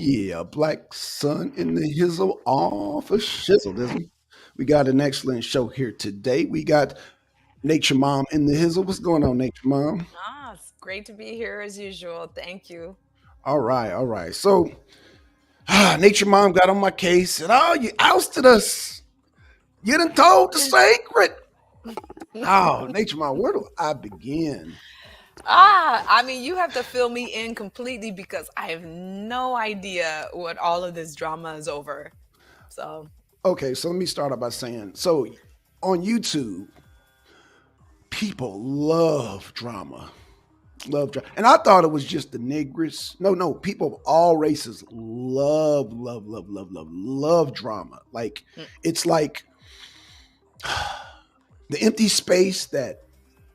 yeah, Black Sun in the Hizzle, all for shizzle. We got an excellent show here today. We got Nature Mom in the Hizzle. What's going on, Nature Mom? It's great to be here as usual. Thank you. All right, all right. So, Nature Mom got on my case and, oh, you ousted us. You done told the secret. Oh, Nature Mom, where do I begin? I mean, you have to fill me in completely because I have no idea what all of this drama is over. So, Okay, so let me start out by saying, so on YouTube, people love drama. Love drama. And I thought it was just the niggers. No, no, people of all races love drama. Like, mm, it's like the empty space that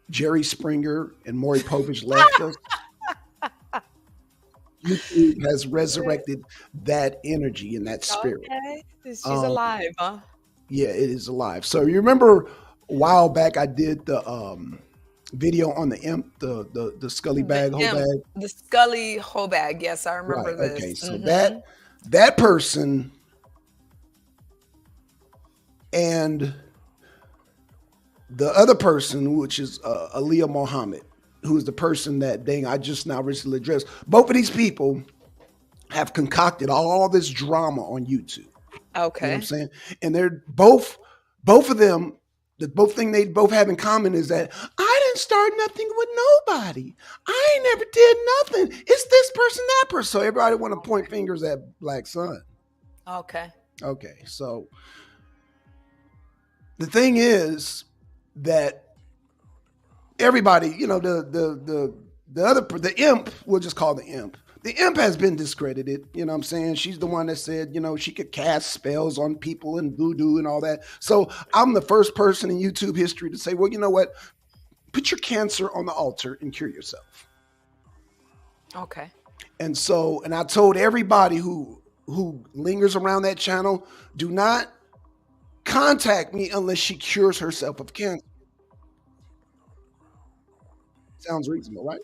Jerry Springer and Maury Povich left us. YouTube has resurrected that energy and that spirit. okay, she's Um, alive, huh? yeah, it is alive. So you remember a while back I did the video on the imp, the Scully The bag, whole imp, bag. the Scully Hobag. Yes, I Right. remember Okay. this. So that person and the other person, which is Aaliyah Mohammed, who is the person that dang I just now recently addressed. Both of these people have concocted all this drama on YouTube. You know what I'm Okay. saying? And they're both of them. The both thing they both have in common is that I didn't start nothing with nobody. I ain't never did nothing. It's this person, that person. So everybody want to point fingers at Black Sun. Okay. Okay, so the thing is that everybody, the other the imp, we'll just call the imp. The imp has been discredited. You know what I'm saying? She's the one that said, she could cast spells on people and voodoo and all that. So I'm the first person in YouTube history to say, well, you know what? Put your cancer on the altar and cure yourself. Okay. And I told everybody who lingers around that channel, do not contact me unless she cures herself of cancer. Sounds reasonable, right?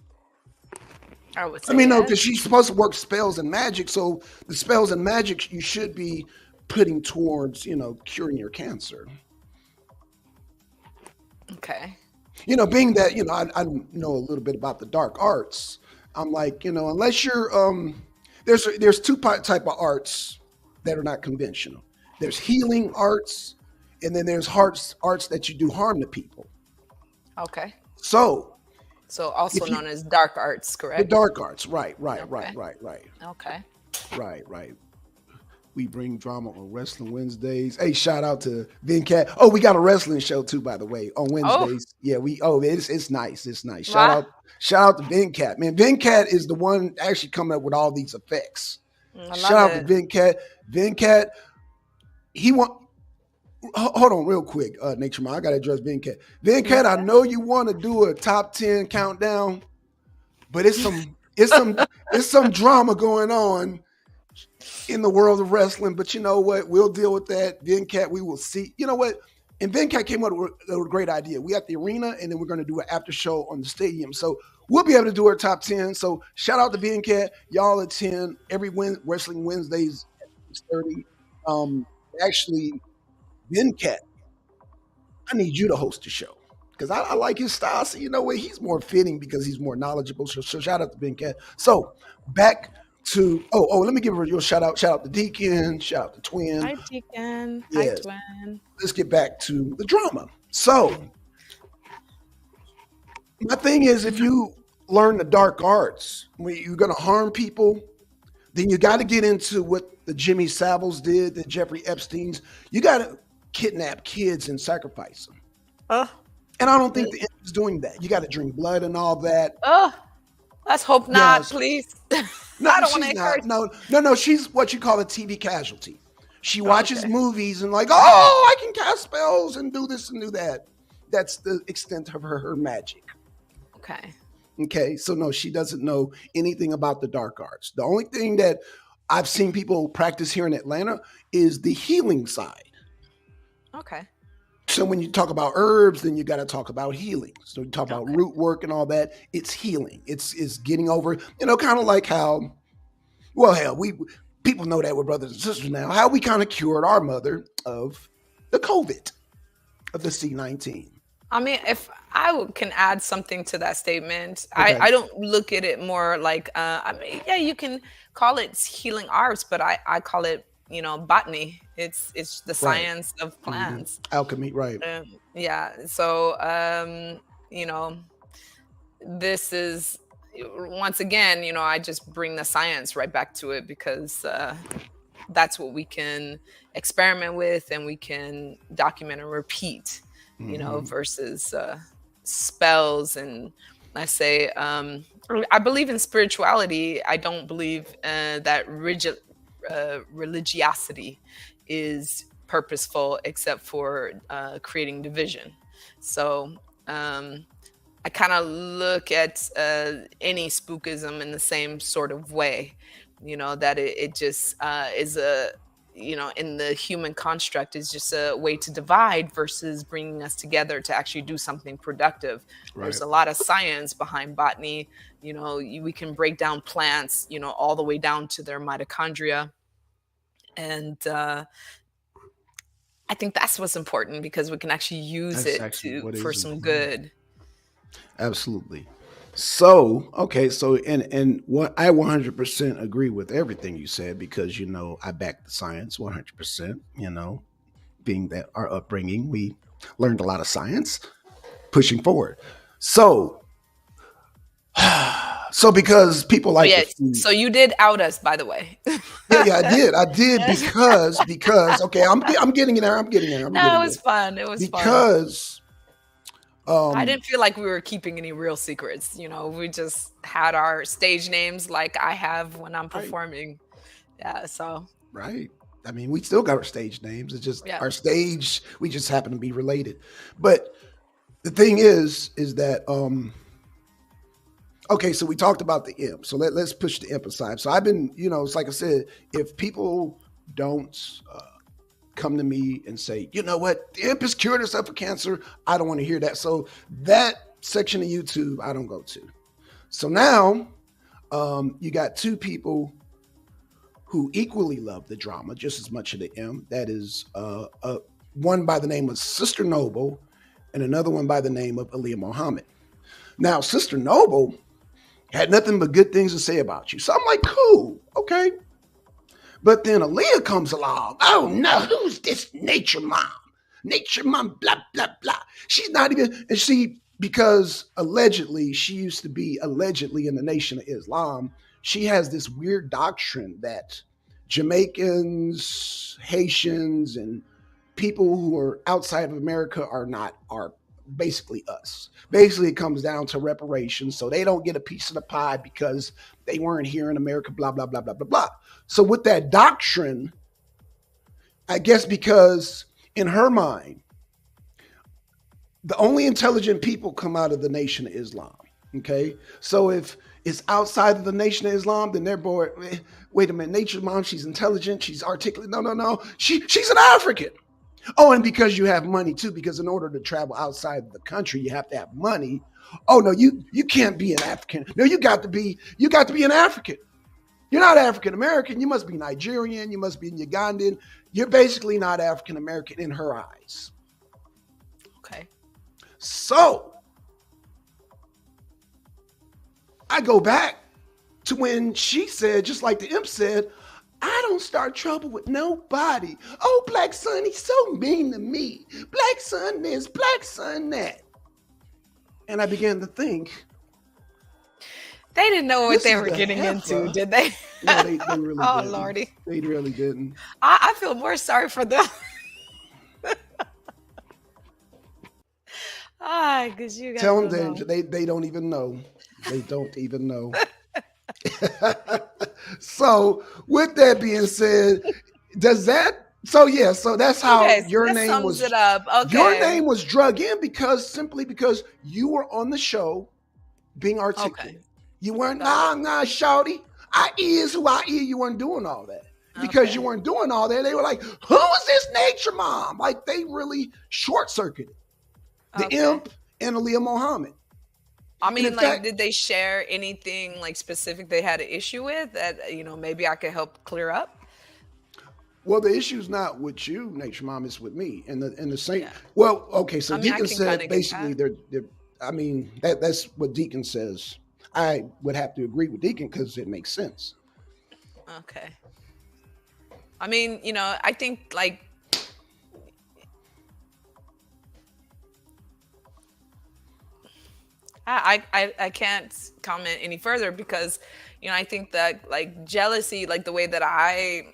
I would I say mean, no, yes. because she's supposed to work spells and magic. So the spells and magic you should be putting towards, curing your cancer. Okay. Being that, I know a little bit about the dark arts. I'm like, unless you're, there's two type of arts that are not conventional. There's healing arts, and then there's arts that you do harm to people. Okay. So So also if you, known as dark arts, the correct? dark arts, right, right, right, Okay. right, right, Okay. right, right. We bring drama on Wrestling Wednesdays. Hey, shout out to Venkat. Oh, we got a wrestling show too, by the way, on Oh, Wednesdays. Yeah, it's nice. It's nice. wow. Shout out to Venkat. Man, Venkat is the one actually coming up with all these effects. I Shout love out to it. Venkat. Venkat, he want hold on real quick, Nature Man. I gotta address Venkat. Venkat, I know you want to do a top 10 countdown, but it's some drama going on in the world of wrestling. But you know what? We'll deal with that. Venkat, we will see. You know what? And Venkat came up with a great idea. We got the arena, and then we're going to do an after show on the stadium. So we'll be able to do our top 10. So shout out to Venkat. Y'all attend every Wrestling Wednesdays at 6:30. Um, actually, Venkat, I need you to host the show because I like his style. So you know what? He's more fitting because he's more knowledgeable. So shout out to Ben Cat. So back to let me give her your shout out. Shout out to Deacon. Shout out to Twin. Hi, Deacon. Hi, Yes. Twin. Let's get back to the drama. So my thing is, if you learn the dark arts, when you're gonna harm people, then you got to get into what the Jimmy Saviles did, the Jeffrey Epstein's. You got to kidnap kids and sacrifice them. Oh, And I don't think the end is doing that. You got to drink blood and all that. oh, let's hope not, Yes. please. No, I don't want to she's encourage. not. No, no, no. She's what you call a TV casualty. She watches Okay. movies and like, oh, I can cast spells and do this and do that. That's the extent of her magic. Okay. Okay, so no, she doesn't know anything about the dark arts. The only thing that I've seen people practice here in Atlanta is the healing side. Okay. So when you talk about herbs, then you got to talk about healing. So you talk about Okay. root work and all that. It's healing. It's getting over. Kind of like how well hell we people know that we're brothers and sisters now. How we kind of cured our mother of the COVID, of the C-19. I mean, if can add something to that statement, Okay. I don't look at it more like, I mean, yeah, you can call it healing arts, but I call it, botany. It's the Right. science of Hmm. plants. Alchemy. Right. Yeah. So, you know, this is once again, I just bring the science right back to it because that's what we can experiment with and we can document and repeat, Hmm. versus spells. And I say, I believe in spirituality. I don't believe that religiosity is purposeful except for creating division. So, um, I kind of look at any spookism in the same sort of way, that it just is in the human construct is just a way to divide versus bringing us together to actually do something productive. Right. There's a lot of science behind botany. We can break down plants, all the way down to their mitochondria. And I think that's what's important because we can actually use That's it actually what for is some important. good. Absolutely. So, okay, so and what I 100% agree with everything you said because I back the science 100%, being that our upbringing, we learned a lot of science pushing forward. So, so because people Oh like yeah. to feed. So you did out us, by the way. Yeah, yeah, I did. I did because okay, I'm getting there. I'm getting there. I'm No, getting it there. was fun. It was fun. Because I um didn't feel like we were keeping any real secrets. We just had our stage names like I have when I'm right, performing. Yeah. So right. I mean, we still got our stage names. It's just yeah. our stage. We just happen to be related. But the thing is that okay, so we talked about the imp. So let's push the imp aside. So I've been, it's like I said, if people don't come to me and say, you know what, the imp has cured herself of cancer, I don't want to hear that. So that section of YouTube, I don't go to. So now you got two people who equally love the drama just as much as the imp. That is one by the name of Sister Noble and another one by the name of Aaliyah Muhammad. Now, Sister Noble had nothing but good things to say about you. So I'm like, cool, okay. But then Aaliyah comes along. Oh no, who's this nature mom? Nature mom, blah, blah, blah. She's not even, and she, because allegedly, she used to be allegedly in the Nation of Islam, she has this weird doctrine that Jamaicans, Haitians, and people who are outside of America are basically us. Basically, it comes down to reparations. So they don't get a piece of the pie because they weren't here in America, blah, blah, blah, blah, blah, blah. So with that doctrine, I guess because in her mind, the only intelligent people come out of the Nation of Islam. Okay. So if it's outside of the Nation of Islam, then they're bored. Wait a minute, Nature Mom, she's intelligent, she's articulate. No, no, no. She's an African. Oh, and because you have money too, because in order to travel outside of the country, you have to have money. Oh no, you can't be an African. No, you got to be an African. You're not African American. You must be Nigerian. You must be Ugandan. You're basically not African American in her eyes. Okay. So I go back to when she said, just like the imp said, I don't start trouble with nobody. Oh, Black Son, he's so mean to me. Black Son this, Black Son that. And I began to think, They didn't know what this they is were the getting into, heifer. did they? No, they really Oh didn't. Lordy. They really didn't. I feel more sorry for them. Ah, because you guys Tell don't them know. they don't even know. They don't even know. So, with that being said, does that? So yeah, so that's how Okay, so your that name sums it was. up. Your Okay. name was drug in because simply because you were on the show being Okay. articulate. You weren't Got it. shouty. I is who I is. You weren't doing all that. Because you Okay. weren't doing all that, they were like, "Who is this Nature Mom?" Like they really short circuited the Okay. imp and Aaliyah Muhammad. I And in mean, like, fact, did they share anything like specific they had an issue with that, maybe I could help clear up? Well, the issue's not with you, Nature Mom. It's with me and the same. Yeah. Well, okay. So I mean, I Deacon can kind said of get basically that. they're. I mean that's what Deacon says. I would have to agree with Deacon because it makes sense. Okay. I mean, I think like I can't comment any further because, I think that like jealousy, like the way that I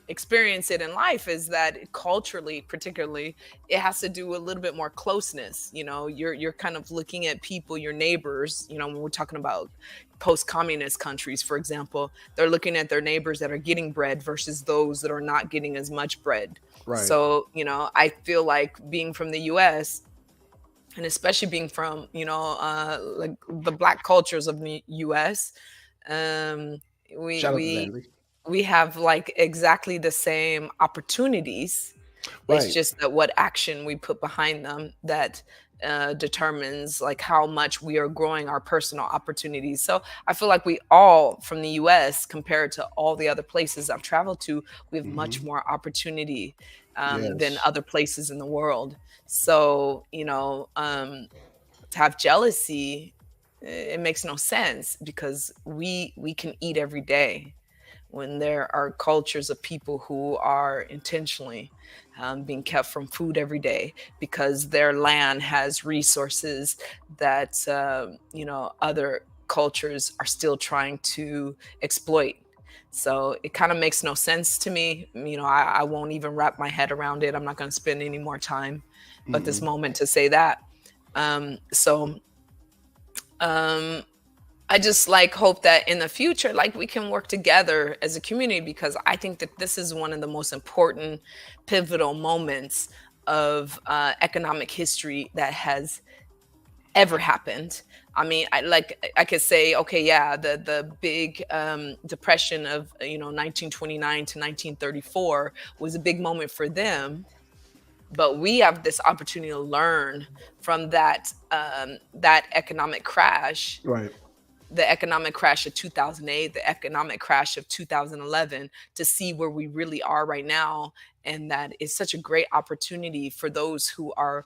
experience it in life is that culturally, particularly, it has to do with a little bit more closeness. You're kind of looking at people, your neighbors, when we're talking about post-communist countries, for example, they're looking at their neighbors that are getting bread versus those that are not getting as much bread. Right. So, I feel like being from the US, and especially being from like the black cultures of the US, um we Shout out to we Vanity. we have like exactly the same opportunities. It's Right. just that what action we put behind them that determines like how much we are growing our personal opportunities. So I feel like we all from the US, compared to all the other places I've traveled to, we have much Hmm. more opportunity than Yes. other places in the world. So to have jealousy, it makes no sense because we can eat every day when there are cultures of people who are intentionally being kept from food every day because their land has resources that other cultures are still trying to exploit. So it kind of makes no sense to me. I won't even wrap my head around it. I'm not going to spend any more time but this Mm-mm. moment to say that. So um, I just like hope that in the future, like we can work together as a community because I think that this is one of the most important pivotal moments of economic history that has ever happened. I mean, I could say, okay, yeah, the big depression of 1929 to 1934 was a big moment for them, but we have this opportunity to learn from that economic crash, Right. the economic crash of 2008, the economic crash of 2011, to see where we really are right now. And that is such a great opportunity for those who are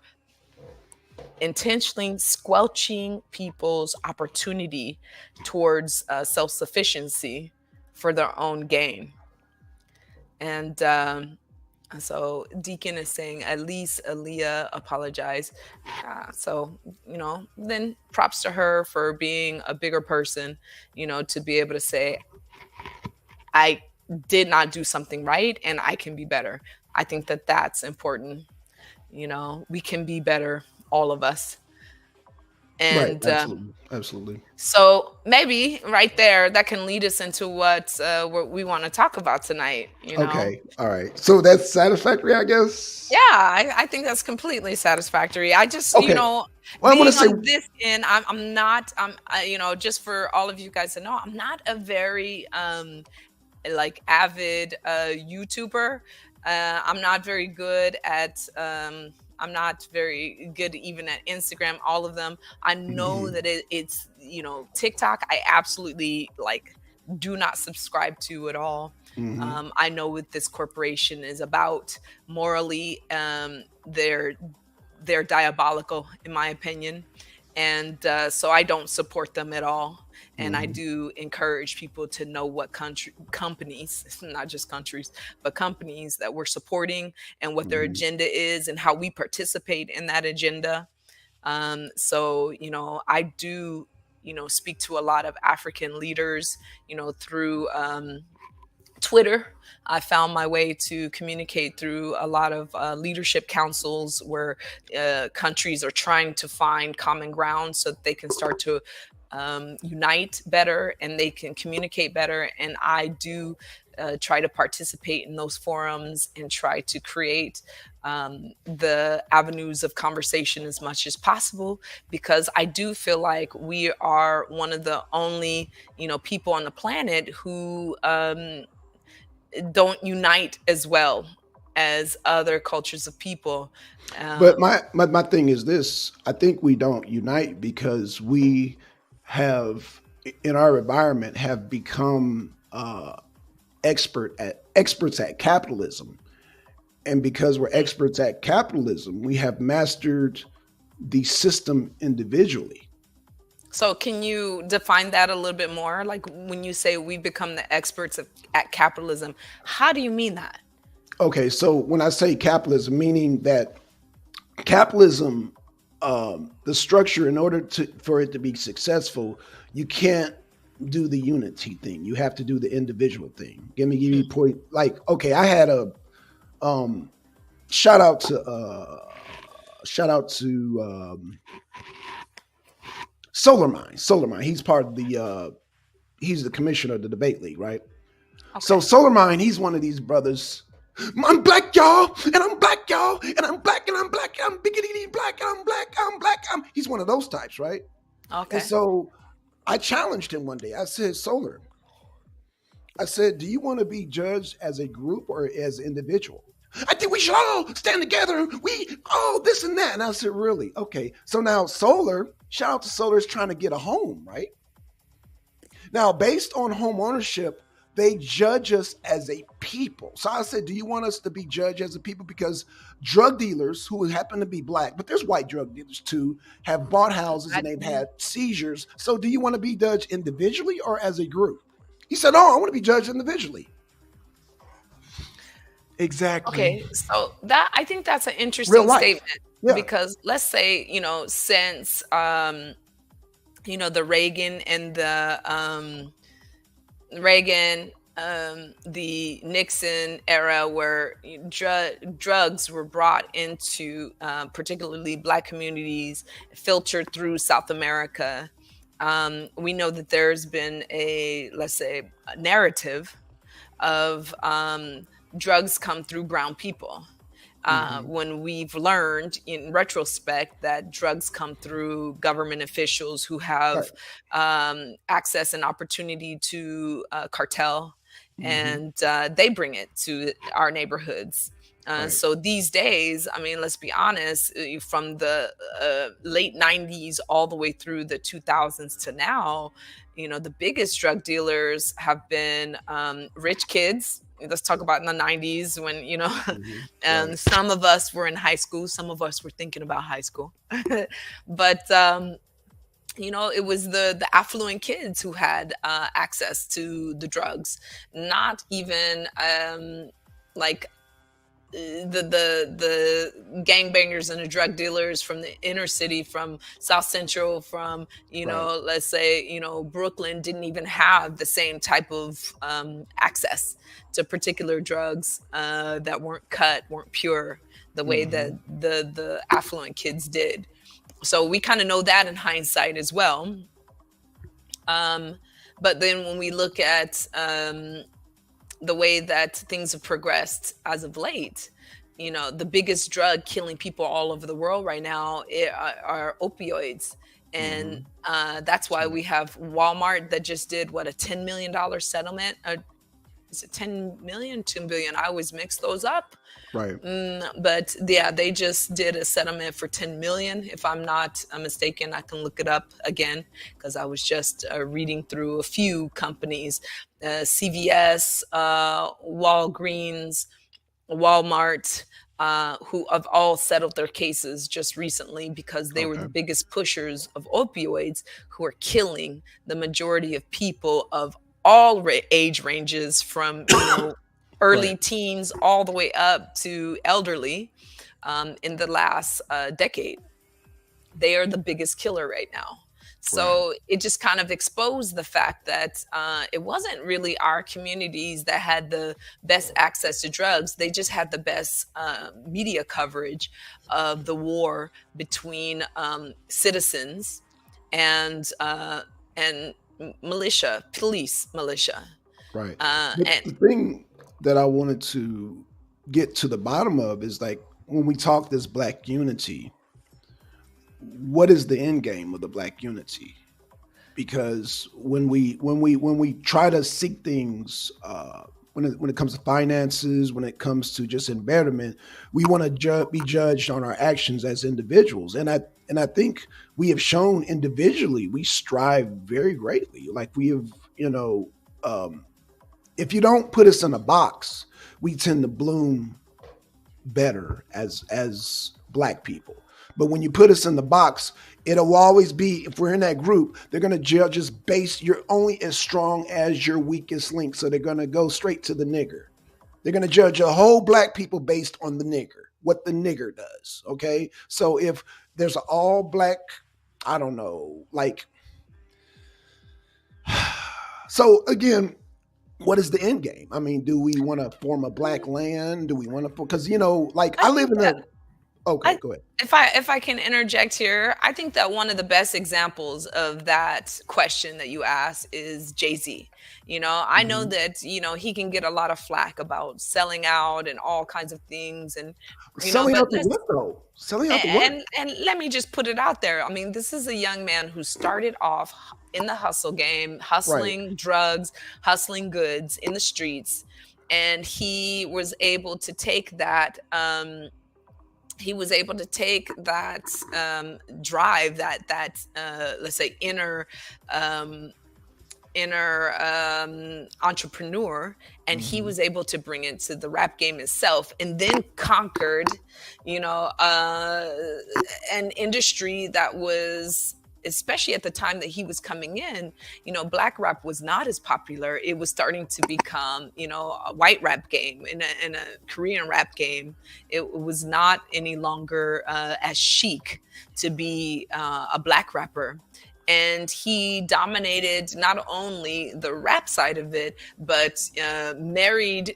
intentionally squelching people's opportunity towards self sufficiency for their own gain. And so Deacon is saying at least Aaliyah apologized. So, then props to her for being a bigger person, to be able to say, I did not do something right and I can be better. I think that that's important. We can be better, all of us. Right. And Absolutely. Absolutely. so maybe right there, that can lead us into what we want to talk about tonight. Okay. All right. So that's satisfactory, I Yeah, guess. I think that's completely satisfactory. I just, Okay. Well, I want being to say on this end, I'm not, just for all of you guys to know, I'm not a very like avid YouTuber. I'm not very good at, I'm not very good even at Instagram, all of them. I know mhm, that it's, TikTok, I absolutely like do not subscribe to at all. mhm, I know what this corporation is about morally. They're diabolical, in my opinion, and so I don't support them at all. And I mhm, do encourage people to know what companies, not just countries, but companies that we're supporting and what their mhm, agenda is and how we participate in that agenda. So, I do, speak to a lot of African leaders, through Twitter. I found my way to communicate through a lot of leadership councils where countries are trying to find common ground so that they can start to unite better and they can communicate better. And I do try to participate in those forums and try to create the avenues of conversation as much as possible because I do feel like we are one of the only people on the planet who don't unite as well as other cultures of people. But Um, my thing is this: I think we don't unite because we have, in our environment, have become expert at experts at capitalism. And because we're experts at capitalism, we have mastered the system individually. So can you define that a little bit more? Like when you say we become the experts at capitalism, how do you mean that? Okay, so when I say capitalism, meaning that capitalism, the structure, in order to for it to be successful, you can't do the unity thing. You have to do the individual thing. Give you a point. Like, okay, I had a um, shout out to Solar Mind. Solar Mind. He's part of the he's the commissioner of the debate league, right? So Okay. Solar Mind, he's one of these brothers. I'm black, y'all, and I'm black, y'all, and I'm black, and I'm black, I'm biggity black, and I'm black, I'm black. He's one of those types, right? And Okay. so I challenged him one day. I said, Solar, I said, do you want to be judged as a group or as an individual? I think we should all stand together. We all this and that. And I said, really? Okay. So now Solar, shout out to Solar, is trying to get a home, right? Now, based on home ownership, they judge us as a people. So I said, do you want us to be judged as a people? Because drug dealers who happen to be black, but there's white drug dealers too, have bought houses and they've had seizures. So do you want to be judged individually or as a group? He said, oh, I want to be judged individually. Exactly. Okay, so that I think that's an Real interesting life. statement Yeah. because let's say, since the Reagan, the Nixon era where drugs were brought into particularly black communities, filtered through South America. We know that there's been let's say, a narrative of drugs come through brown people. Hmm. When we've learned in retrospect that drugs come through government officials who Right. have access and opportunity to cartel, Hmm. and they bring it to our neighborhoods. Right. So these days, I mean, let's be honest, from the late 90s all the way through the 2000s to now, the biggest drug dealers have been rich kids. Let's talk about in the 90s when, Hmm. Right. and some of us were in high school, some of us were thinking about high school. But it was the affluent kids who had access to the drugs, not even like the gangbangers and the drug dealers from the inner city, from South Central, from Right. let's say Brooklyn, didn't even have the same type of access to particular drugs that weren't pure the way that Hmm. the affluent kids did. So we kind of know that in hindsight as well. um, but then when we look at the way that things have progressed as of late, the biggest drug killing people all over the world right now are opioids. And Hmm. that's why we have Walmart that just did what, a $10 million settlement. Is it 10 million, 2 billion? I always mix those up. Right. But yeah, they just did a settlement for 10 million. If I'm not mistaken, I can look it up again because I was just reading through a few companies, CVS, Walgreens, Walmart, who have all settled their cases just recently because they were Okay. the biggest pushers of opioids, who are killing the majority of people of all age ranges, from Right. early teens all the way up to elderly, in the last decade. They are the biggest killer right now. Right. So it just kind of exposed the fact that it wasn't really our communities that had the best access to drugs. They just had the best media coverage of the war between citizens and militia, police militia. Right. Uh, But and the thing that I wanted to get to the bottom of is like when we talk this black unity, what is the end game of the black unity? Because when we try to seek things, when it comes to finances, when it comes to just embezzlement, we want to be judged on our actions as individuals. And I think we have shown individually we strive very greatly. Like we have, you know, um, if you don't put us in a box, we tend to bloom better as black people. But when you put us in the box, it'll always be, if we're in that group, they're going to judge us based, you're only as strong as your weakest link. So they're going to go straight to the nigger. They're going to judge a whole black people based on the nigger, what the nigger does. Okay. So if there's an all black, I don't know, like, so again, what is the end game? I mean, do we want to form a black land? Do we want to, because, you know, like I live in a, okay, I, go ahead. if I can interject here, I think that one of the best examples of that question that you asked is Jay-Z. You know, I know Mhm. that, you know, he can get a lot of flack about selling out and all kinds of things, and you know, Selling but out the what though? Selling out the what? and let me just put it out there. I mean, this is a young man who started off in the hustle game, Right. hustling drugs, hustling goods in the streets, and he was able to take that drive, that let's say um, inner entrepreneur, and he Mhm. was able to bring it to the rap game itself, and then conquered, you know, an industry that was, especially at the time that he was coming in, you know, black rap was not as popular. It was starting to become, you know, a white rap game and a Korean rap game. It was not any longer as chic to be a black rapper. And he dominated not only the rap side of it, but married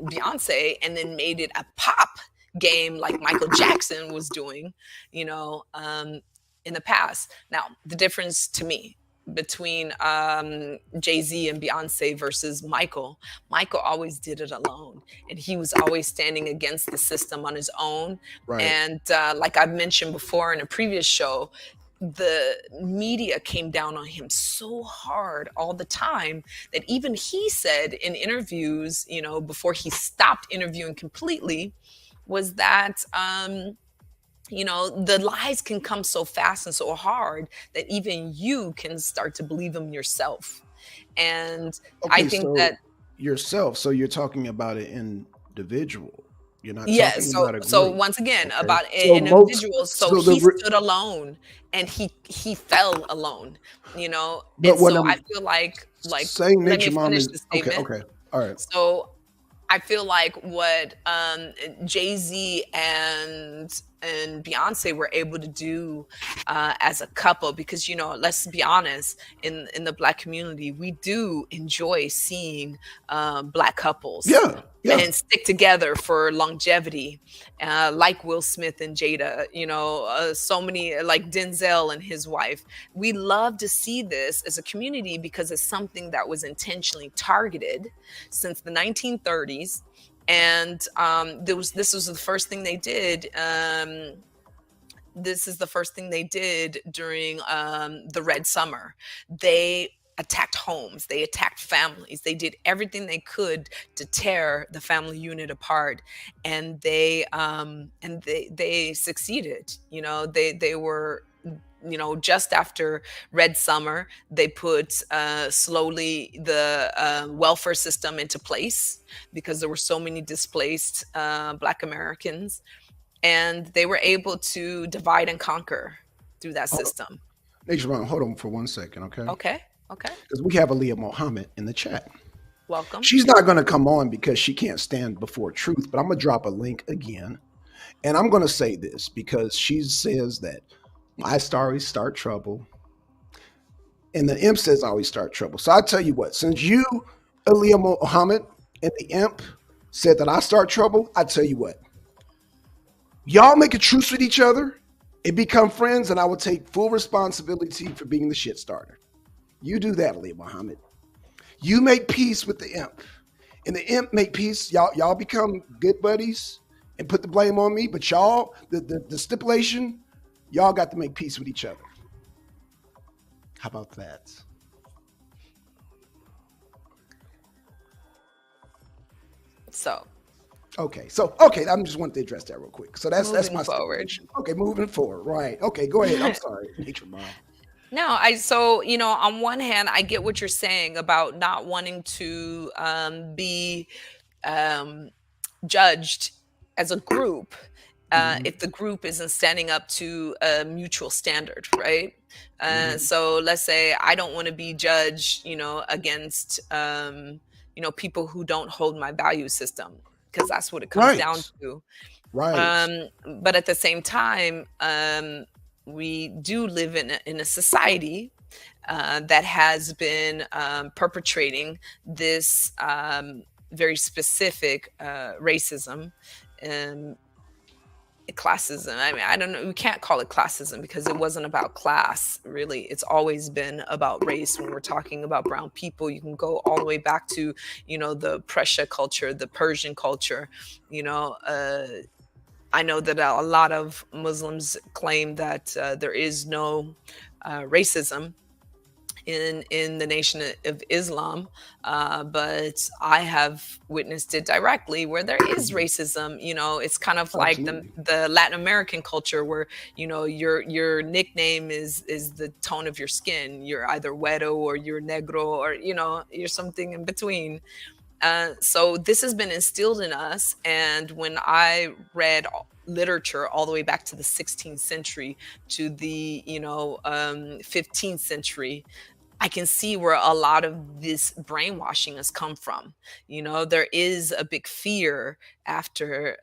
Beyonce, and then made it a pop game like Michael Jackson was doing, you know, in the past. Now, the difference to me between Jay Z and Beyonce versus Michael always did it alone, and he was always standing against the system on his own. Right. And like I've mentioned before in a previous show, the media came down on him so hard all the time that even he said in interviews, you know, before he stopped interviewing completely, was that you know, the lies can come so fast and so hard that even you can start to believe them yourself. And I Okay, think so that, yourself, so you're talking about an individual. You're not yes, talking so about a so group. once again, Okay. about So an most individual, so so the he stood alone, and he fell alone, you know. And but what so I I'm feel like saying, let Nature me Mom, finish is the okay, statement. okay. All right. So I feel like what Jay Z and Beyonce were able to do as a couple, because, you know, let's be honest, in the black community, we do enjoy seeing black couples Yeah, yeah. and stick together for longevity, like Will Smith and Jada, you know, so many, like Denzel and his wife. We love to see this as a community because it's something that was intentionally targeted since the 1930s. And this was the first thing they did. This is the first thing they did during the Red Summer. They attacked homes, they attacked families, they did everything they could to tear the family unit apart, and they succeeded. You know, they were, you know, just after Red Summer, they put slowly the welfare system into place because there were so many displaced Black Americans, and they were able to divide and conquer through that Hold on. system. Nature Mom, hold on for 1 second, okay? Okay, okay, Because we have Aaliyah Muhammad in the chat. welcome. She's not going to come on because she can't stand before truth, but I'm going to drop a link again. And I'm going to say this because she says that I always start trouble. And the imp says I always start trouble. So I tell you what, since you, Aaliyah Muhammad, and the imp said that I start trouble, I tell you what, y'all make a truce with each other and become friends, and I will take full responsibility for being the shit starter. You do that, Aaliyah Muhammad. You make peace with the imp, and the imp make peace. Y'all become good buddies and put the blame on me. But y'all, the stipulation, y'all got to make peace with each other. How about that? So Okay, so okay, I'm just wanted to address that real quick. So that's moving my forward. stipulation. Okay, moving forward. Right. Okay, go ahead. I'm sorry, Nature Mom. No, I so on one hand, I get what you're saying about not wanting to be um, judged as a group Hmm. if the group isn't standing up to a mutual standard, right? Hmm. So let's say I don't want to be judged, against people who don't hold my value system, because that's what it comes Right, down to. right, Um, but at the same time, we do live in a society that has been perpetrating this very specific racism and classism. I mean, I don't know. We can't call it classism because it wasn't about class, really. It's always been about race. When we're talking about brown people, you can go all the way back to, the Prussia culture, the Persian culture. You know, I know that a lot of Muslims claim that there is no racism in the Nation of Islam, but I have witnessed it directly where there is mhm, racism. It's kind of like the absolutely. the Latin American culture where your nickname is the tone of your skin. You're either güero or you're negro, or you're something in between. So this has been instilled in us, and when I read literature all the way back to the 16th century to the 15th century, I can see where a lot of this brainwashing has come from. There is a big fear after,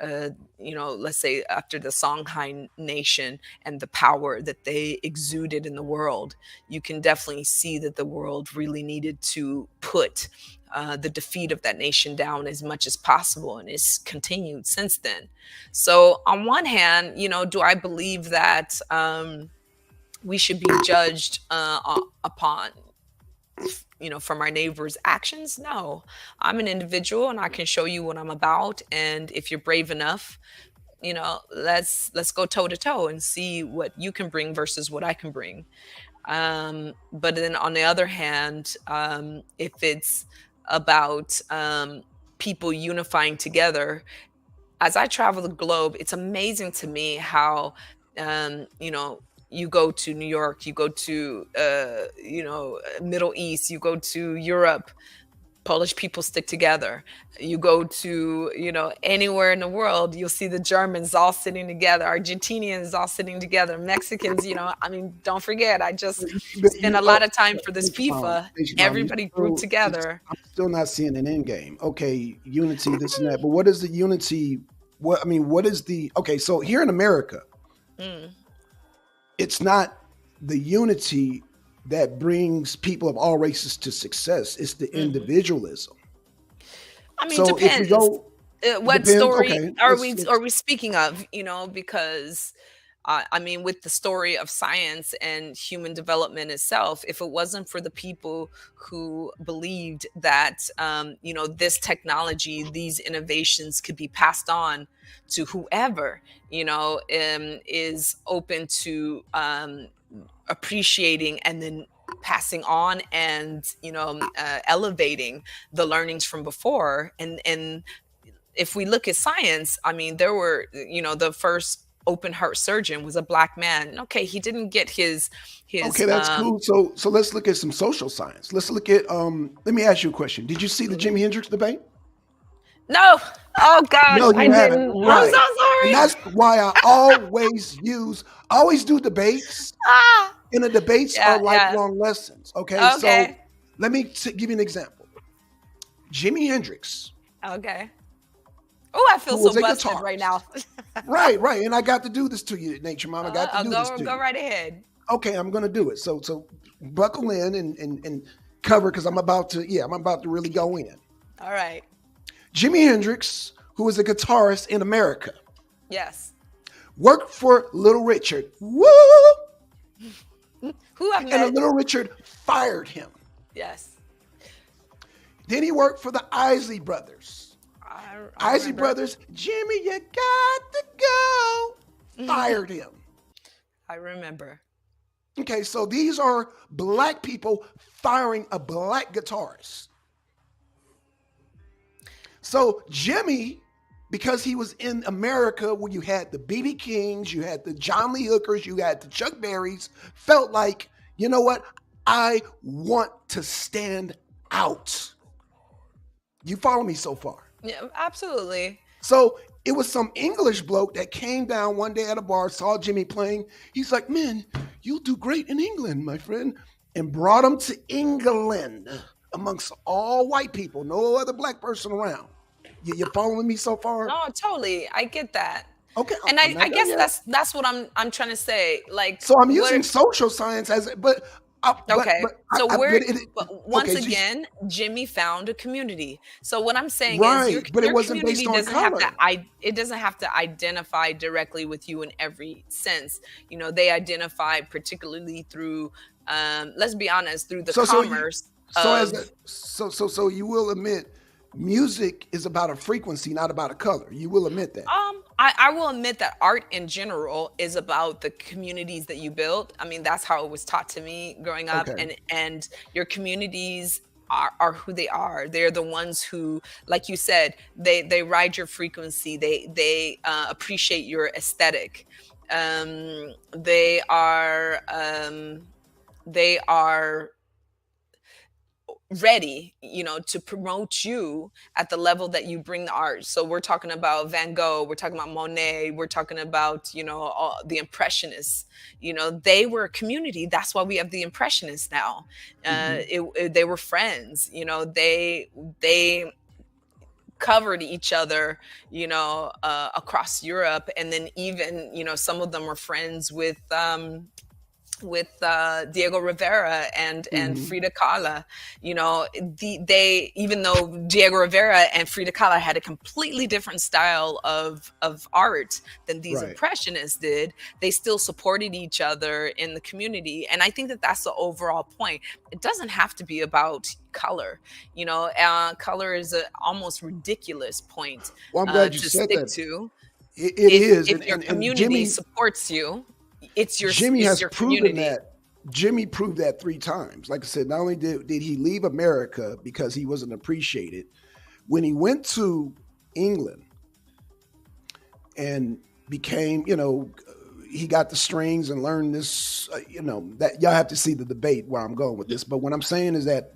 let's say after the Songhai nation and the power that they exuded in the world. You can definitely see that the world really needed to put the defeat of that nation down as much as possible, and it's continued since then. So, on one hand, do I believe that we should be judged upon from our neighbor's actions? No. I'm an individual and I can show you what I'm about, and if you're brave enough, let's go toe to toe and see what you can bring versus what I can bring. But then on the other hand, if it's about people unifying together, as I travel the globe, it's amazing to me how, you go to New York, you go to, Middle East, you go to Europe, Polish people stick together. You go to, anywhere in the world, you'll see the Germans all sitting together, Argentinians all sitting together, Mexicans, I mean, don't forget, I just But spent you, a lot of time for this thanks, Mom. FIFA. Thanks, Mom. You Everybody grew still, together. I'm still not seeing an end game. Okay, unity, this and that. But what is the unity? What I mean, what is the okay? So here in America, Mm, it's not the unity that brings people of all races to success. It's the mhm. individualism. I mean, So if we depends. go, What depends. story Okay, are let's we let's are we speaking of? Because I mean, with the story of science and human development itself, if it wasn't for the people who believed that this technology, these innovations could be passed on to whoever is open to appreciating and then passing on and elevating the learnings from before. And if we look at science, I mean, there were, the first open heart surgeon was a black man. Okay, he didn't get his okay, that's cool. So let's look at some social science. Let's look at let me ask you a question. Did you see the mhm. Jimi Hendrix debate? No. Oh gosh, No, I you haven't. didn't. I'm so Right. And sorry. that's why I always do debates, Ah. and the debates are Yeah, yeah. lifelong lessons. Okay. So Okay. let me give you an example. Jimi Hendrix, Okay. Oh, I feel who so was a busted right now. guitarist. Right, right. And I got to do this to you, Nature Mom. I got to do this to Go you. right ahead. Okay, I'm gonna do it. So buckle in and cover because I'm about to really go in. All right. Jimi Hendrix, who was a guitarist in America, Yes. worked for Little Richard. Woo! Who I've And met. Little Richard fired him. Yes. Then he worked for the Isley Brothers. I Isley remember. Brothers, Jimmy, you got to go. Fired him. I remember. Okay, so these are black people firing a black guitarist. So Jimmy, because he was in America where you had the BB Kings, you had the John Lee Hookers, you had the Chuck Berrys, felt like You know what? I want to stand out. You follow me so far? Yeah, absolutely. So it was some English bloke that came down one day at a bar, saw Jimmy playing. He's like, "Man, you'll do great in England, my friend," and brought him to England amongst all white people, no other black person around. You following me so far? No, totally. I get that. Okay, And I'm I not done guess yet. that's what I'm trying to say. Like So I'm what using social science as, Okay. So but but once okay, again, Jimmy found a community. So what I'm saying is right, but it your wasn't based community on doesn't have to color. it doesn't have to identify directly with you in every sense. You know, they identify particularly through let's be honest, through the So so you commerce so as a, of so you will admit music is about a frequency, not about a color. You will admit that. I will admit that art in general is about the communities that you build. I mean, that's how it was taught to me growing up, Okay. and your communities are who they are. They're the ones who, like you said, they ride your frequency. They appreciate your aesthetic. They are ready, you know, to promote you at the level that you bring the art. So we're talking about Van Gogh, we're talking about Monet, we're talking about, you know, all the Impressionists. You know, they were a community. That's why we have the Impressionists now. Hmm. They were friends. You know, they covered each other, you know, across Europe, and then even, you know, some of them were friends with Diego Rivera and Hmm. Frida Kahlo. You know, they even though Diego Rivera and Frida Kahlo had a completely different style of art than these Right. impressionists did, they still supported each other in the community. And I think that that's the overall point. It doesn't have to be about color. You know, color is a almost ridiculous point Well, I'm glad you to said stick that. to. It is, If your and community supports you, Jimmy it's has your proven community. that. Jimmy proved that three times. Like I said, not only did he leave America because he wasn't appreciated, when he went to England and became, he got the strings and learned this, that y'all have to see the debate where I'm going with this. But what I'm saying is that,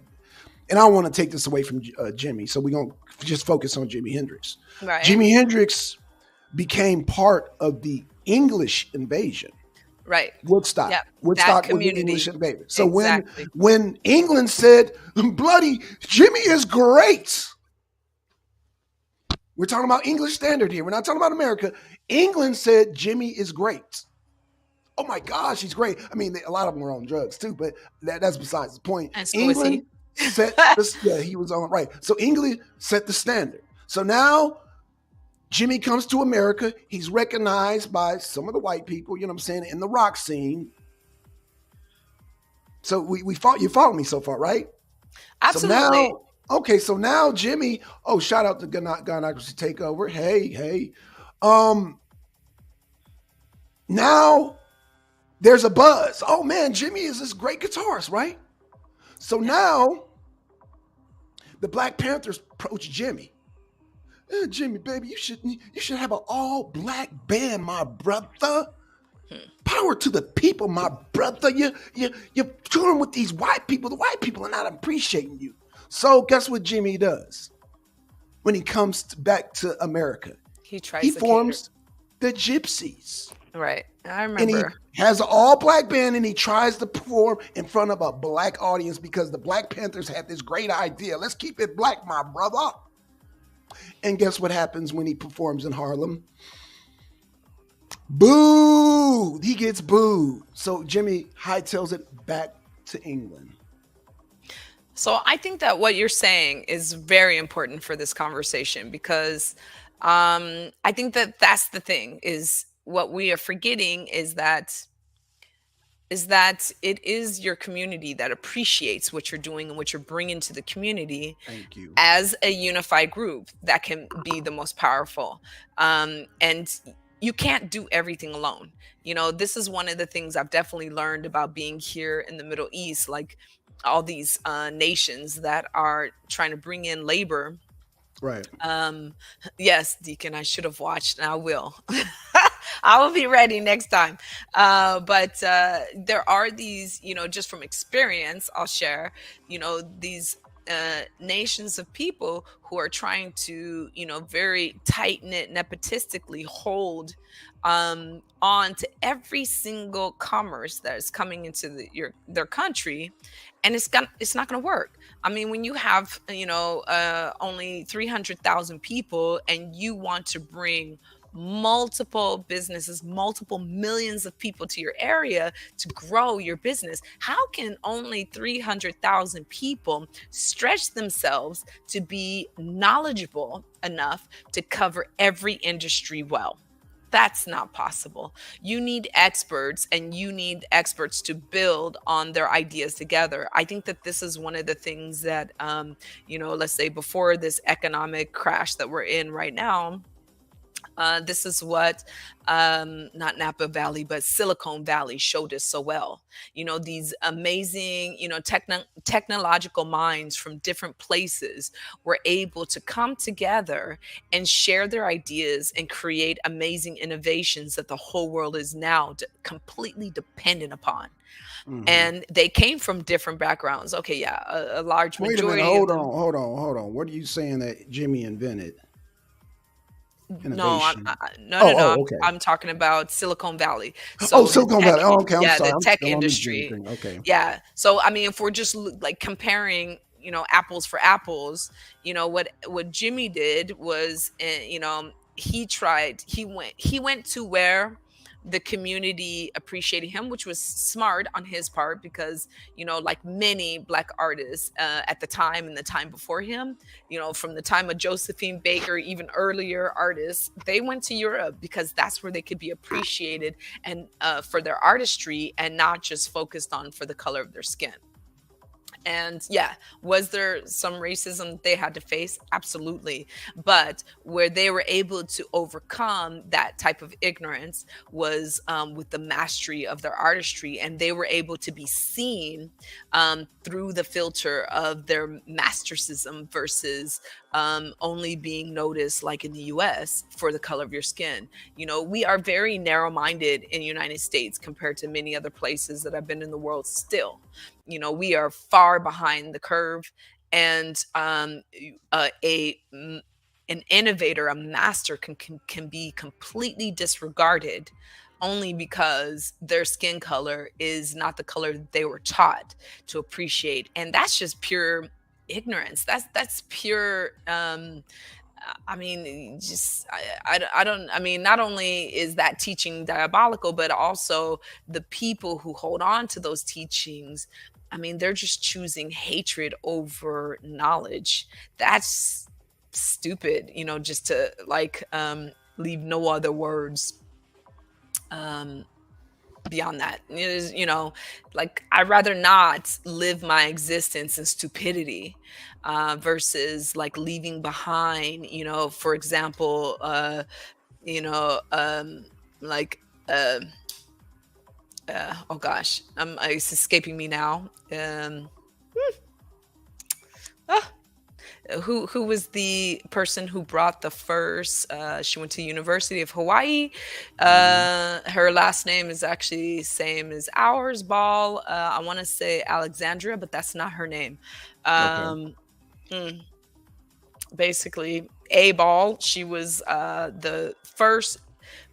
and I don't want to take this away from Jimmy, so we're going to just focus on Jimi Hendrix. Right. Jimi Hendrix became part of the English invasion. Right. Woodstock. Yeah. That Woodstock was the English community. invasion. So Exactly. when England said, "Bloody Jimmy is great," we're talking about English standard here. We're not talking about America. England said Jimmy is great. Oh my gosh, he's great. I mean, a lot of them were on drugs too, but that's besides the point. And so is England he. set this. Yeah, he was on right. So England set the standard. So now Jimmy comes to America. He's recognized by some of the white people, you know what I'm saying, in the rock scene. So we fought. You follow me so far, right? So Absolutely. now, okay. So now Jimmy. Oh, shout out to Gunocracy Takeover. Hey, hey. Um. Now there's a buzz. Oh man, Jimmy is this great guitarist, right? So Yeah. now the Black Panthers approach Jimmy. Jimmy, baby, you should have an all black band, my brother. Hmm. Power to the people, my brother. You're touring with these white people. The white people are not appreciating you. So guess what Jimmy does when he comes back to America? He He tries to cater. forms the Gypsies. Right. I And he remember. has an all black band and he tries to perform in front of a black audience because the Black Panthers had this great idea. Let's keep it black, my brother. And guess what happens when he performs in Harlem? Boo! He gets booed. So Jimmy hightails it back to England. So I think that what you're saying is very important for this conversation because I think that that's the thing is what we are forgetting is that it is your community that appreciates what you're doing and what you're bringing to the community Thank you. as a unified group that can be the most powerful. And you can't do everything alone. You know, this is one of the things I've definitely learned about being here in the Middle East, like all these nations that are trying to bring in labor. Right. um yes, Deacon, I should have watched and I will. I will be ready next time. But there are these, just from experience, I'll share, these nations of people who are trying to, very tight knit, nepotistically hold on to every single commerce that is coming into their country, and it's not gonna work. I mean, when you have only 300,000 people, and you want to bring multiple businesses, multiple millions of people to your area to grow your business, how can only 300,000 people stretch themselves to be knowledgeable enough to cover every industry well? That's not possible. You need experts, and you need experts to build on their ideas together. I think that this is one of the things that, let's say before this economic crash that we're in right now, this is what, not Napa Valley, but Silicon Valley showed us so well. These amazing, technological minds from different places were able to come together and share their ideas and create amazing innovations that the whole world is now completely dependent upon. Hmm. And they came from different backgrounds. Okay, yeah, a large Wait a minute. majority of Hold on. them. Hold on. What are you saying that Jimmy invented? No, Innovation. no, no, no. Oh, okay. I'm talking about Silicon Valley. Oh, So the Silicon tech, Valley. Oh, okay. I'm yeah, sorry. the I'm tech still on the Jimmy industry. thing. Okay. Yeah. So I mean, if we're just like comparing, apples for apples, what Jimmy did was, he went to where the community appreciated him, which was smart on his part, because like many black artists at the time and the time before him, from the time of Josephine Baker, even earlier artists, they went to Europe because that's where they could be appreciated, and for their artistry, and not just focused on for the color of their skin. And yeah, was there some racism that they had to face? Absolutely. But where they were able to overcome that type of ignorance was, with the mastery of their artistry, and they were able to be seen through the filter of their mastercism versus only being noticed, like in the US, for the color of your skin. We are very narrow minded in the United States compared to many other places that I've been in the world still. We are far behind the curve, and an innovator, a master, can be completely disregarded only because their skin color is not the color that they were taught to appreciate, and that's just pure ignorance. That's pure. I mean, just I don't. I mean, not only is that teaching diabolical, but also the people who hold on to those teachings. I mean, they're just choosing hatred over knowledge. That's stupid. Just to like leave no other words um, beyond that. It is, like I'd rather not live my existence in stupidity versus like leaving behind, for example, you know, like, uh, oh gosh, it's escaping me now. Ah, who was the person who brought the first, she went to University of Hawaii. Hmm. Her last name is actually same as ours, Ball. I want to say Alexandria, but that's not her name. Okay. um mm, Basically, A Ball, she was the first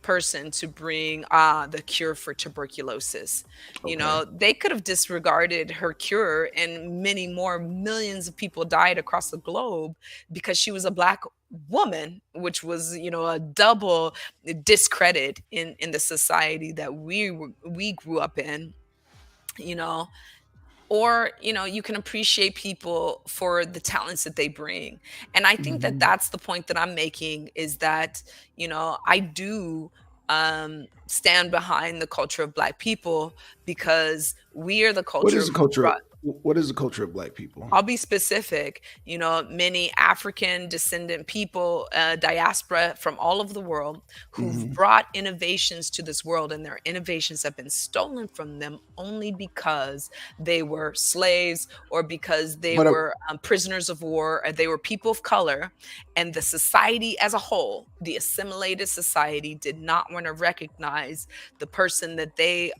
person to bring the cure for tuberculosis. Okay. They could have disregarded her cure, and many more millions of people died across the globe because she was a black woman, which was, a double discredit in the society that we grew up in. You know, or you can appreciate people for the talents that they bring. And I think that Hmm. that's the point that I'm making, is that I do stand behind the culture of black people, because we are the What culture is the who culture? brought. What is the culture of black people? I'll be specific. You know, many African descendant people, diaspora from all over the world, who've Hmm. brought innovations to this world, and their innovations have been stolen from them only because they were slaves or because they But were prisoners of war, or they were people of color. And the society as a whole, the assimilated society, did not want to recognize the person that they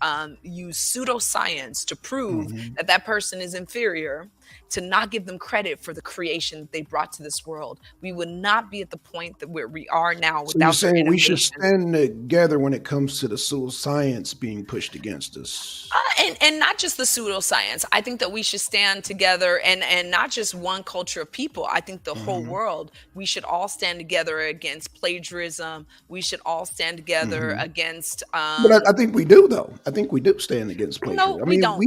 use pseudoscience to prove mhm. that that person is inferior, to not give them credit for the creation that they brought to this world. We would not be at the point that where we are now So you're without their saying we should innovation. stand together when it comes to the pseudoscience being pushed against us? And not just the pseudoscience. I think that we should stand together, and not just one culture of people. I think the whole Hmm. world. We should all stand together against plagiarism. We should all stand together Hmm. against. But I think we do, though. I think we do stand against No, plagiarism. I we mean, don't.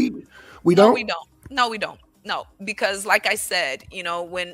we No, we don't. don't. No, we don't. No, because like I said, you know, when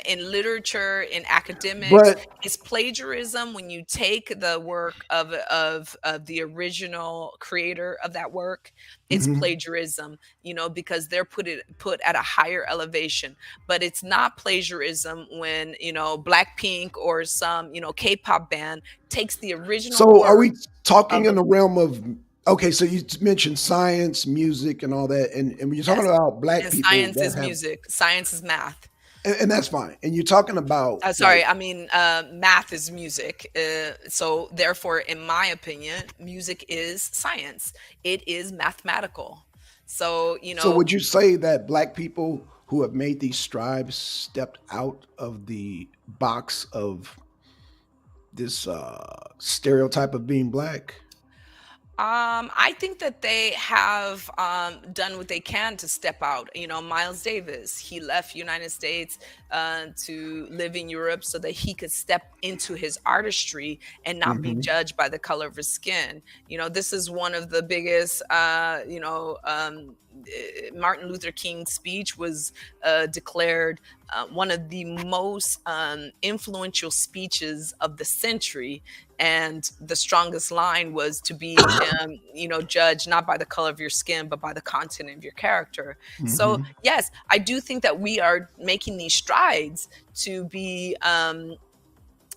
in literature, in academics, But it's plagiarism when you take the work of the original creator of that work. It's mhm. plagiarism, you know, because they're put at a higher elevation. But it's not plagiarism when, you know, Blackpink or some, you know, K-pop band takes the original So are we words talking of in a. the realm of okay? So you mentioned science, music, and all that, and when you're talking Yes. about black And people science that is have, music. Science is math. and that's fine. And you're talking about Sorry, like I mean, math is music. So, therefore, in my opinion, music is science. It is mathematical. So, you so know, would you say that black people who have made these strides stepped out of the box of this stereotype of being black? I think that they have done what they can to step out. You know, Miles Davis, he left United States to live in Europe so that he could step into his artistry and not be Hmm. judged by the color of his skin. You know, this is one of the biggest, Martin Luther King's speech was declared one of the most influential speeches of the century, and the strongest line was to be you know, judged not by the color of your skin but by the content of your character. So Hmm. yes, I do think that we are making these strides to be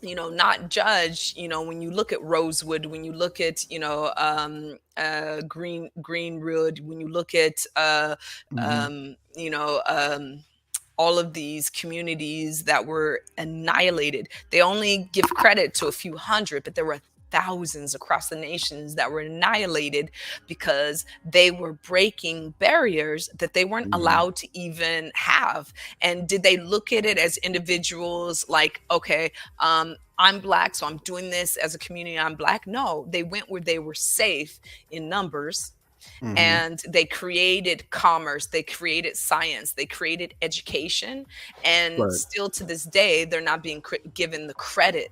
you know, not judged. You know, when you look at Rosewood, when you look at, you know, Greenwood, when you look at Hmm. you know, all of these communities that were annihilated. They only give credit to a few hundred, but there were thousands across the nations that were annihilated because they were breaking barriers that they weren't Hmm. allowed to even have. And did they look at it as individuals like, okay, I'm black, so I'm doing this as a community, I'm black? No, they went where they were safe in numbers, Hmm. and they created commerce, they created science, they created education, and Right. still to this day they're not being given the credit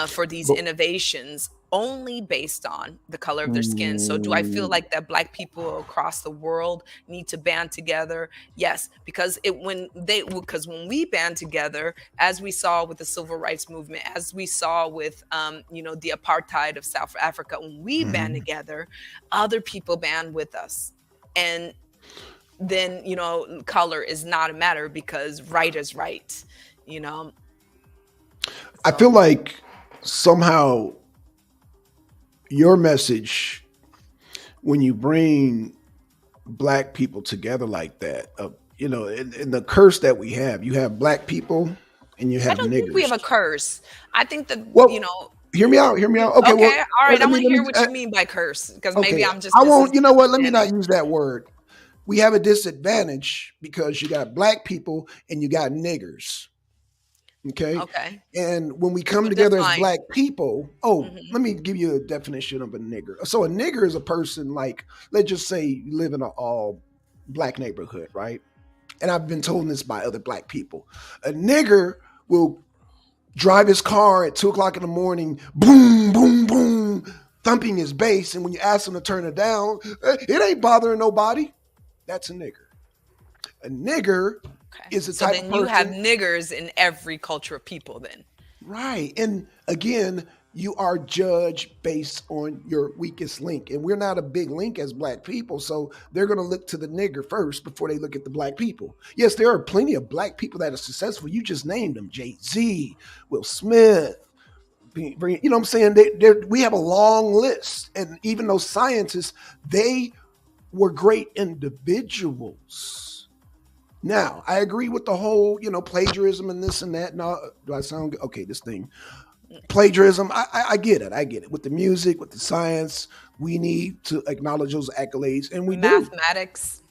for these But, innovations only based on the color of their skin. So do I feel mm, like that black people across the world need to band together? Yes, because when we band together, as we saw with the civil rights movement, as we saw with you know, the apartheid of South Africa, when we band mhm. together, other people band with us. And then, you know, color is not a matter because right is right, you know. I So feel like somehow your message when you bring black people together like that, you know, in the curse that we have, you have black people and you I have don't think we have niggers. a curse. I think that, you Well, know, hear me out. Hear me out. Okay. okay, Well, all right. I let want me, to let me, hear what you mean by curse, because maybe okay. I'm just I won't, you know what? Let me misunderstanding not it. use that word. We have a disadvantage because you got black people and you got niggers. Okay. Okay. And when we come So together as define. black people, oh, Hmm. let me give you a definition of a nigger. So a nigger is a person like, let's just say you live in an all black neighborhood, right? And I've been told this by other black people. A nigger will drive his car at 2 o'clock in the morning, boom, boom, boom, thumping his bass. And when you ask him to turn it down, it ain't bothering nobody. That's a nigger. A nigger Okay. is the So type of then you have person. niggers in every culture of people then. Right. And again, you are judged based on your weakest link. And we're not a big link as black people. So they're going to look to the nigger first before they look at the black people. Yes, there are plenty of black people that are successful. You just named them: Jay-Z, Will Smith. You know what I'm saying? We have a long list. And even those scientists, they were great individuals. Now, I agree with the whole, plagiarism and this and that. No, do I sound good? Okay, this thing. Plagiarism, I get it. I get it. With the music, with the science, we need to acknowledge those accolades, and we do. Mathematics.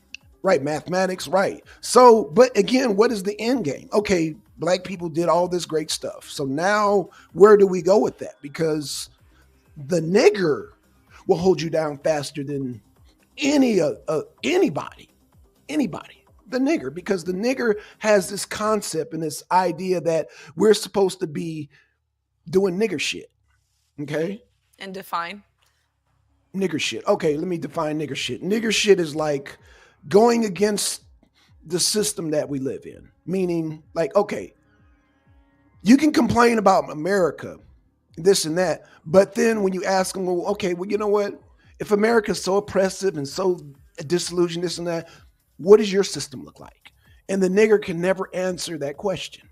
Right, mathematics, right. So, but again, what is the end game? Okay, black people did all this great stuff. So now where do we go with that? Because the nigger will hold you down faster than anybody. The nigger, because the nigger has this concept and this idea that we're supposed to be doing nigger shit. Okay? And define nigger shit. Okay, let me define nigger shit. Nigger shit is like going against the system that we live in. Meaning, like, okay, you can complain about America, this and that, but then when you ask them, well, okay, well, you know what? If America's so oppressive and so disillusioned, this and that, what does your system look like? And the nigger can never answer that question.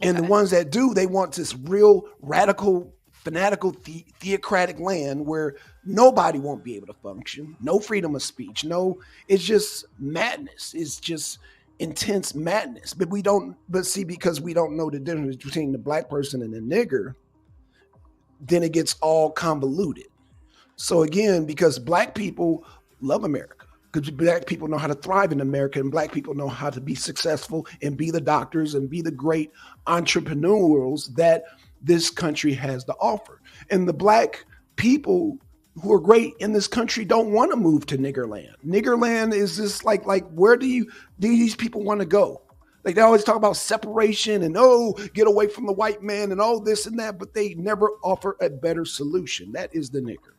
Okay. And the ones that do, they want this real radical, fanatical, theocratic land where nobody won't be able to function, no freedom of speech, it's just madness. It's just intense madness. But because we don't know the difference between the black person and the nigger, then it gets all convoluted. So again, because black people love America, because black people know how to thrive in America, and black people know how to be successful and be the doctors and be the great entrepreneurs that this country has to offer. And the black people who are great in this country don't want to move to niggerland. Niggerland is just like where do these people want to go? Like they always talk about separation and get away from the white man and all this and that, but they never offer a better solution. That is the nigger.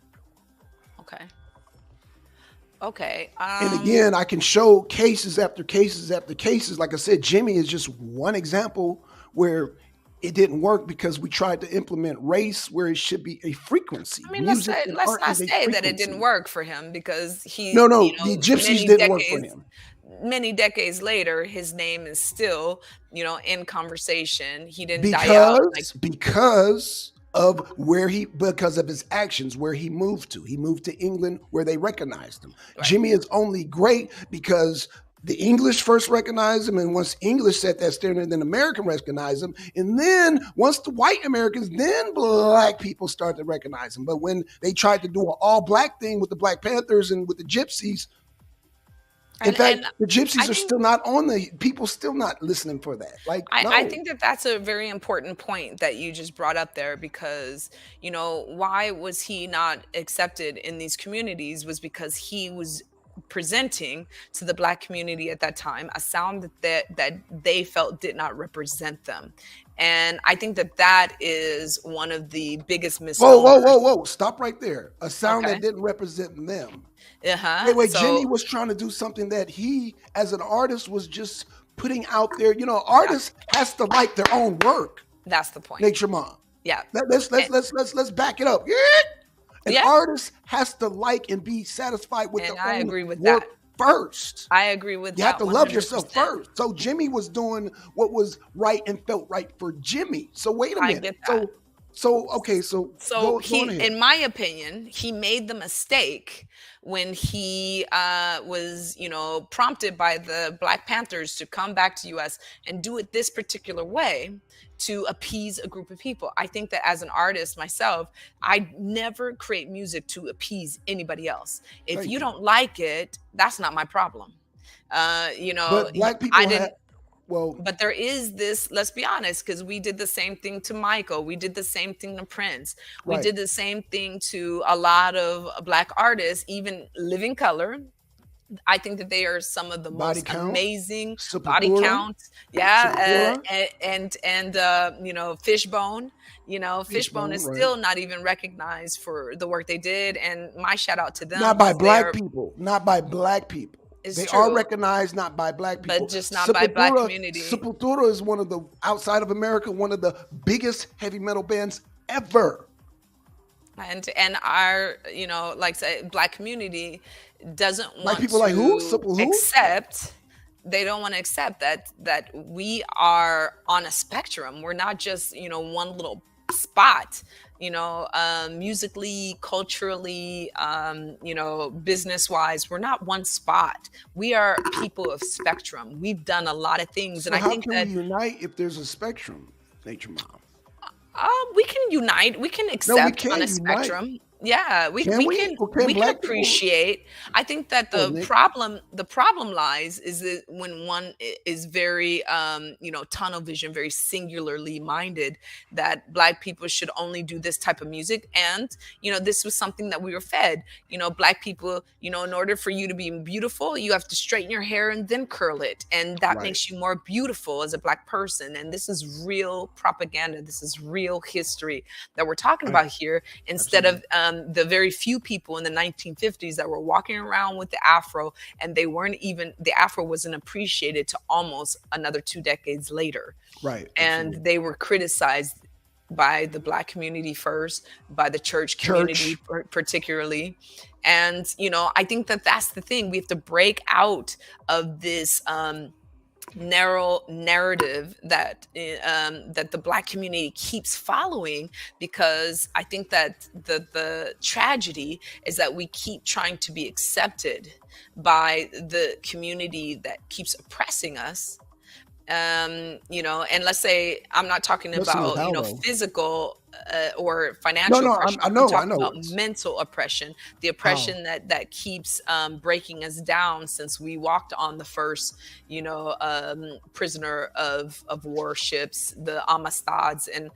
Okay. And again, I can show cases after cases after cases. Like I said, Jimmy is just one example where it didn't work because we tried to implement race where it should be a frequency. I mean, let's not say that it didn't work for him because he. No, the Gypsies didn't work for him. Many decades later, his name is still, in conversation. He didn't die out because of his actions, where he moved to. He moved to England where they recognized him. Right. Jimmy is only great because the English first recognized him, and once English set that standard, then American recognized him, and then once the white Americans, then black people started to recognize him. But when they tried to do an all-black thing with the Black Panthers and with the Gypsies, in fact, the Gypsies are still not people still not listening for that. I think that's a very important point that you just brought up there because, why was he not accepted in these communities was because he was presenting to the black community at that time a sound that they felt did not represent them. And I think that is one of the biggest misnomers. Whoa. Stop right there. A sound that didn't represent them. Wait. So, Jimmy was trying to do something that he, as an artist, was just putting out there. Artists has to like their own work. That's the point. Nature Mom. Yeah. Let's back it up. An artist has to like and be satisfied with their own work first. I agree with that. You have to love yourself first. So Jimmy was doing what was right and felt right for Jimmy. So wait a minute. I get that. So go he, in my opinion, he made the mistake when he was, prompted by the Black Panthers to come back to U.S. and do it this particular way to appease a group of people. I think that as an artist myself, I never create music to appease anybody else. If you don't like it, that's not my problem. But black people but there is this, let's be honest, because we did the same thing to Michael. We did the same thing to Prince. We did the same thing to a lot of black artists, even Living Color. I think that they are some of the most amazing Body Count. Yeah. And Fishbone. Fishbone is still not even recognized for the work they did. And my shout out to them. Not by black people. They are recognized not by black people, but just not by black community. Sepultura is outside of America, one of the biggest heavy metal bands ever. And our, like say, black community doesn't Like want people like who? to Simple who? accept, they don't want to accept that we are on a spectrum. We're not just, one little spot, musically, culturally, business wise. We're not one spot. We are people of spectrum. We've done a lot of things. And So I how think can we that unite if there's a spectrum, Nature Mom? we can unite. We can No, we accept on a can't unite. spectrum. Yeah, we Can we we? can Or can we can black people? appreciate. I think that Oh, the Nick. problem lies is that when one is very tunnel vision, very singularly minded, that black people should only do this type of music. And this was something that we were fed. Black people, in order for you to be beautiful, you have to straighten your hair and then curl it, and that Right. makes you more beautiful as a black person. And this is real propaganda. This is real history that we're talking Right. about here, instead Absolutely. of the very few people in the 1950s that were walking around with the afro, and the afro wasn't appreciated to almost another 2 decades later. Right. And Absolutely. they were criticized by the black community first, by the church community Church. particularly. And I think that that's the thing. We have to break out of this narrow narrative that the black community keeps following, because I think that the tragedy is that we keep trying to be accepted by the community that keeps oppressing us. And let's say I'm not talking Listen is about how though? physical or No, financial no. oppression. I I'm know. I talking know. about mental oppression, the How? oppression that keeps breaking us down since we walked on the first, prisoner of war ships, the Amastads. And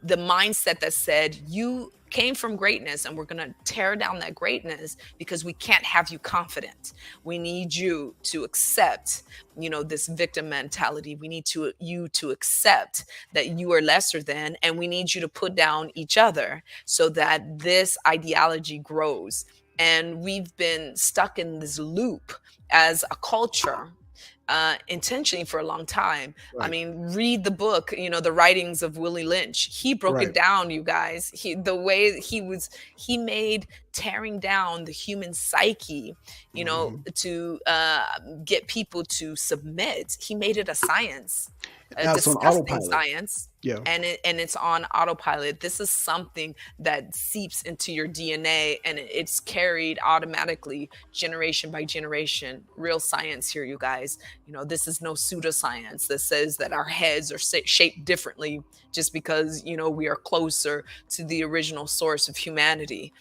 the mindset that said, you came from greatness and we're going to tear down that greatness because we can't have you confident. We need you to accept, this victim mentality. We need you to accept that you are lesser than, and we need you to put down each other so that this ideology grows. And we've been stuck in this loop as a culture, intentionally, for a long time. I Right. mean, read the book, the writings of Willie Lynch. He broke it Right. down, you guys. The way he made tearing down the human psyche, Hmm. to get people to submit. He made it a science, a Now it's on disgusting autopilot. science. Yeah. And it's on autopilot. This is something that seeps into your DNA, and it's carried automatically generation by generation. Real science here, you guys. This is no pseudoscience that says that our heads are shaped differently just because we are closer to the original source of humanity.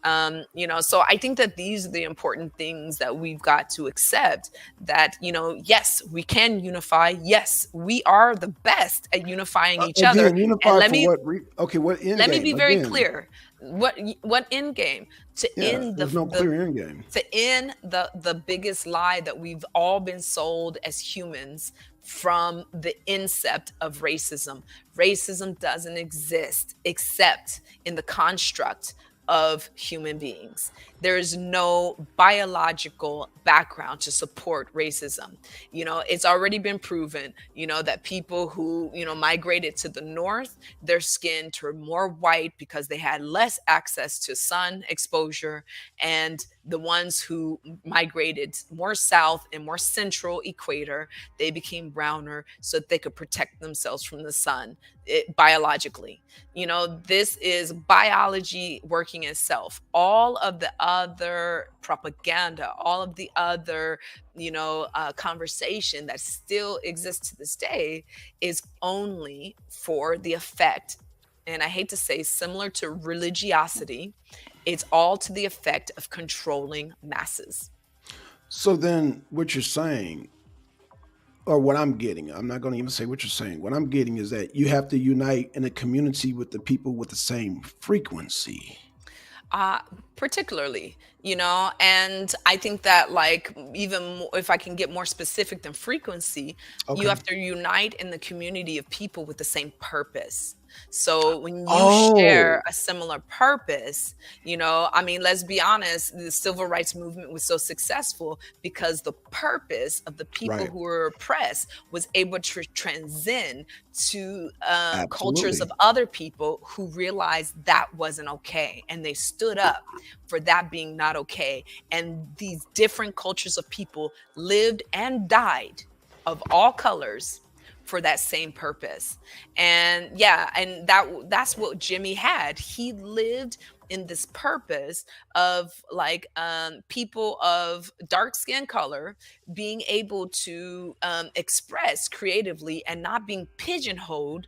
So I think that these are the important things that we've got to accept, that yes, we can unify. Yes, we are the best at unifying each other. Again, And unified for what? Okay, what end let me be game? very Again, clear. What end game? To yeah, end there's no clear end game. the biggest lie that we've all been sold as humans from the incept of racism. Racism doesn't exist except in the construct of human beings. There is no biological background to support racism. It's already been proven, that people who, migrated to the north, their skin turned more white because they had less access to sun exposure. And the ones who migrated more south and more central equator, they became browner so that they could protect themselves from the sun, biologically. This is biology working itself. All of the other propaganda, all of the other, conversation that still exists to this day is only for the effect. And I hate to say, similar to religiosity, it's all to the effect of controlling masses. So then, what you're saying, or what I'm getting, I'm not going to even say what you're saying. What I'm getting is that you have to unite in a community with the people with the same frequency. uh Particularly, and I think that, like, even if I can get more specific than frequency, you Okay. have to unite in the community of people with the same purpose. So when you share Oh, a similar purpose, I mean, let's be honest, the civil rights movement was so successful because the purpose of the people right. who were oppressed was able to transcend to cultures of Absolutely. other people who realized that wasn't okay. And they stood up for that being not okay. And these different cultures of people lived and died of all colors for that same purpose. And yeah, and that's what Jimmy had. He lived in this purpose of like people of dark skin color being able to express creatively and not being pigeonholed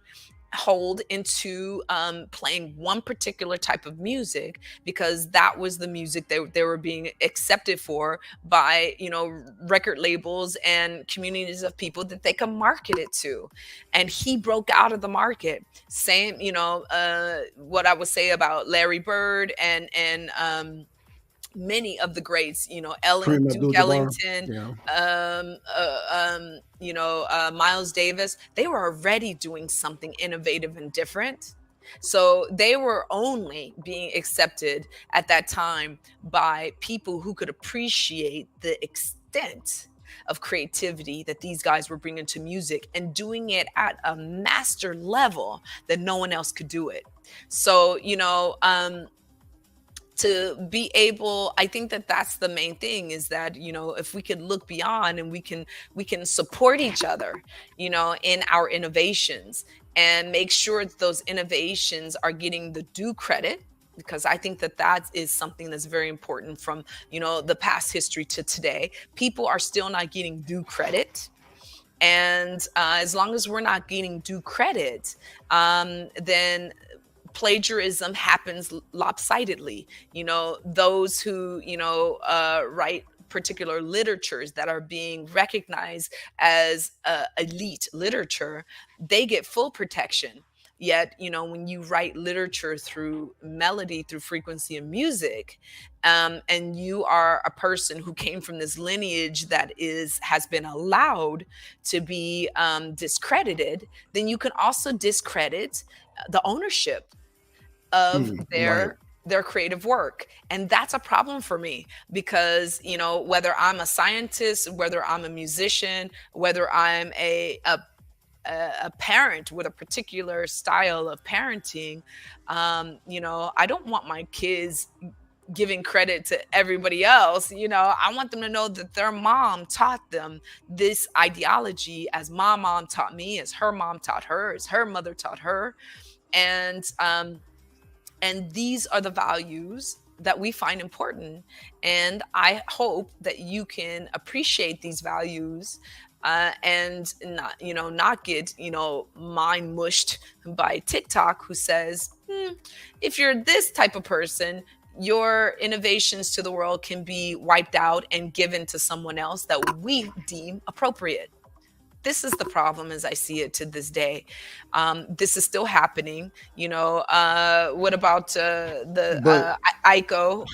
hold into playing one particular type of music because that was the music they were being accepted for by record labels and communities of people that they could market it to. And he broke out of the market. Same, what I would say about Larry Bird and many of the greats, Kareem Duke Abdul-Jabbar. Ellington, Yeah. Miles Davis. They were already doing something innovative and different. So they were only being accepted at that time by people who could appreciate the extent of creativity that these guys were bringing to music and doing it at a master level that no one else could do it. So, to be able, I think that that's the main thing, is that if we could look beyond and we can support each other in our innovations and make sure that those innovations are getting the due credit, because I think that that is something that's very important from the past history to today. People are still not getting due credit, and as long as we're not getting due credit, then plagiarism happens lopsidedly. Those who write particular literatures that are being recognized as elite literature, they get full protection. Yet when you write literature through melody, through frequency and music, and you are a person who came from this lineage that has been allowed to be discredited, then you can also discredit the ownership of Right. their creative work. And that's a problem for me because whether I'm a scientist, whether I'm a musician, whether I'm a parent with a particular style of parenting, I don't want my kids giving credit to everybody else. I want them to know that their mom taught them this ideology, as my mom taught me, as her mom taught her, as her mother taught her. And these are the values that we find important. And I hope that you can appreciate these values, and not get mind mushed by TikTok, who says, if you're this type of person, your innovations to the world can be wiped out and given to someone else that we deem appropriate. This is the problem as I see it to this day. This is still happening. What about the But Aiko,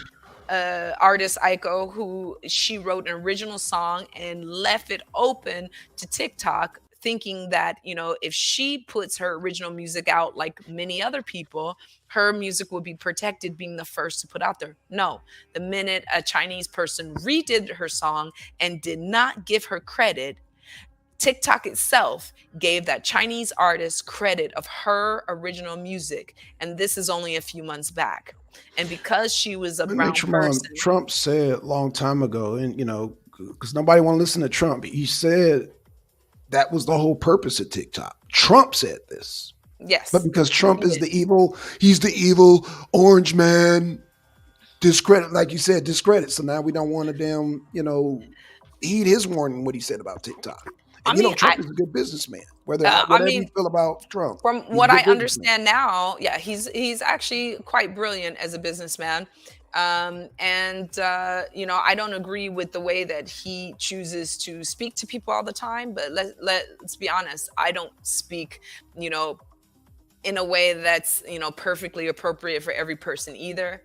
artist Aiko, who she wrote an original song and left it open to TikTok, thinking that if she puts her original music out like many other people, her music would be protected, being the first to put out there. No, the minute a Chinese person redid her song and did not give her credit, TikTok itself gave that Chinese artist credit of her original music. And this is only a few months back. And because she was a Like brown person, Trump said a long time ago, and because nobody want to listen to Trump, he said that was the whole purpose of TikTok. Trump said this, but yes, because Trump he is did. the evil, he's the evil orange man. Discredit, like you said, discredit. So now we don't want to damn, heed his warning what he said about TikTok. I And mean, Trump is a good businessman. I Whatever you mean, feel about Trump, from he's a what I good businessman. understand now, yeah, he's actually quite brilliant as a businessman. And I don't agree with the way that he chooses to speak to people all the time. But let's be honest, I don't speak, you know, in a way that's perfectly appropriate for every person either.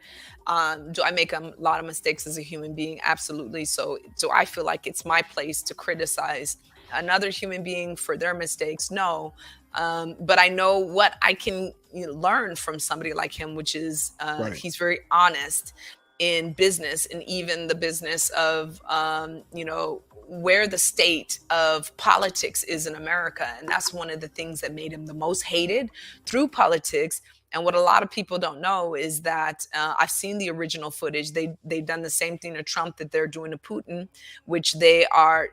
Do I make a lot of mistakes as a human being? Absolutely. So I feel like it's my place to criticize another human being for their mistakes? No. But I know what I can learn from somebody like him, which is Right. he's very honest in business, and even the business of where the state of politics is in America. And that's one of the things that made him the most hated through politics. And what a lot of people don't know is that I've seen the original footage. They've done the same thing to Trump that they're doing to Putin, which they are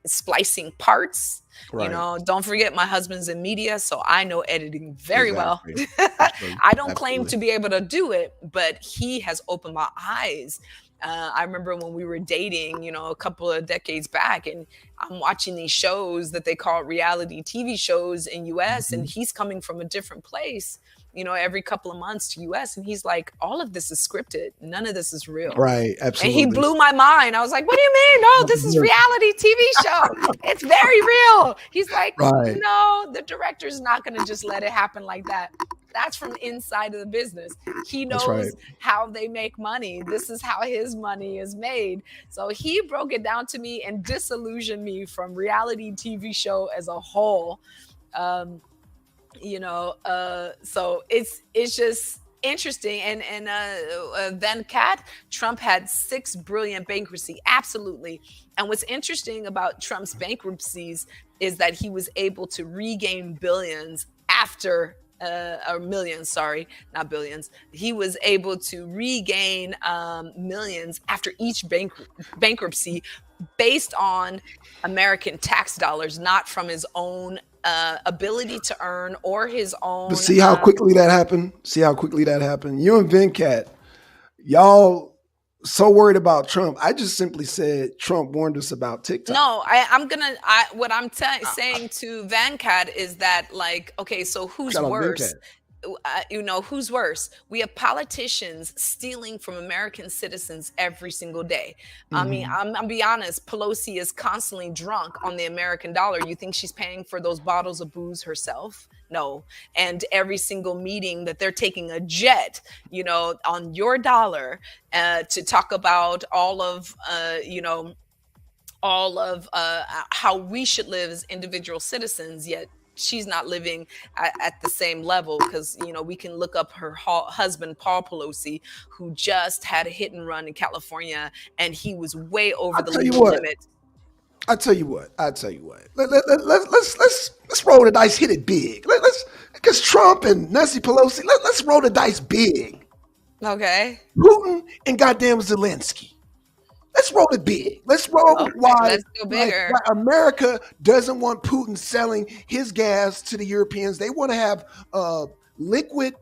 splicing parts. Right. Don't forget my husband's in media, so I know editing very well. Exactly. Absolutely. I don't claim Absolutely. to be able to do it, but he has opened my eyes. I remember when we were dating, a couple of decades back, and I'm watching these shows that they call reality TV shows in US, and Mhm. he's coming from a different place, every couple of months to US, and he's like, all of this is scripted. None of this is real. Right. And he Absolutely. blew my mind. I was like, what do you mean? No, this is reality TV show. It's very real. He's like, Right. no, the director's not going to just let it happen like that. That's from inside of the business. He That's right. knows how they make money. This is how his money is made. So he broke it down to me and disillusioned me from reality TV show as a whole. So it's just interesting. And then Trump had 6 brilliant bankruptcy, absolutely. And what's interesting about Trump's bankruptcies is that he was able to regain billions after or millions, sorry, not billions. He was able to regain millions after each bankruptcy based on American tax dollars, not from his own ability to earn or his own. But see how quickly that happened? See how quickly that happened? You and Venkat, y'all so worried about Trump. I just simply said Trump warned us about TikTok. No, what I'm saying to Venkat is that, like, okay, so who's Shout out worse? Venkat. Who's worse? We have politicians stealing from American citizens every single day. I mean, I'll be honest, Pelosi is constantly drunk on the American dollar. You think she's paying for those bottles of booze herself? No. And every single meeting that they're taking a jet, on your dollar to talk about all of how we should live as individual citizens, yet she's not living at the same level, because we can look up her husband Paul Pelosi, who just had a hit and run in California, and he was way over the legal limit. I tell you what. Let's roll the dice, hit it big. Because Trump and Nancy Pelosi, let's roll the dice big. Okay. Putin and goddamn Zelensky. Let's roll it big. Let's roll why let's go bigger. Why America doesn't want Putin selling his gas to the Europeans. They want to have liquid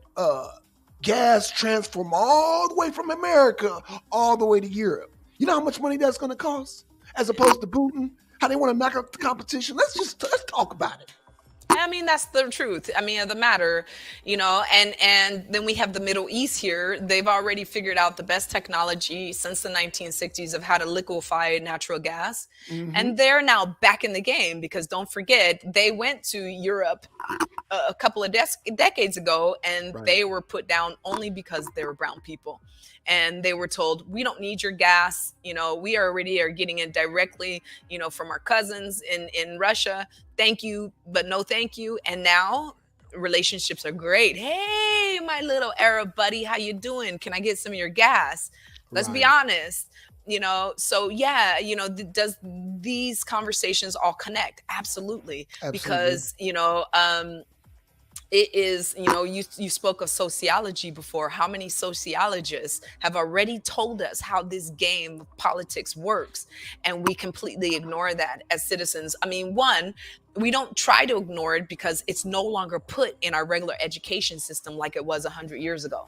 gas transform all the way from America all the way to Europe. You know how much money that's going to cost? As opposed to Putin, how they want to knock out the competition. Let's talk about it. I mean, that's the truth. I mean, of the matter, and then we have the Middle East here. They've already figured out the best technology since the 1960s of how to liquefy natural gas. And they're now back in the game, because don't forget, they went to Europe a couple of decades ago, and they were put down only because they were brown people. And they were told, we don't need your gas. We already are getting it directly, from our cousins in Russia. Thank you, but no thank you. And now relationships are great. Hey, my little Arab buddy, how you doing? Can I get some of your gas? Let's be honest. So yeah, does these conversations all connect? Absolutely. Because, it is, you spoke of sociology before. How many sociologists have already told us how this game of politics works? And we completely ignore that as citizens. I mean, one, we don't try to ignore it because it's no longer put in our regular education system like it was 100 years ago.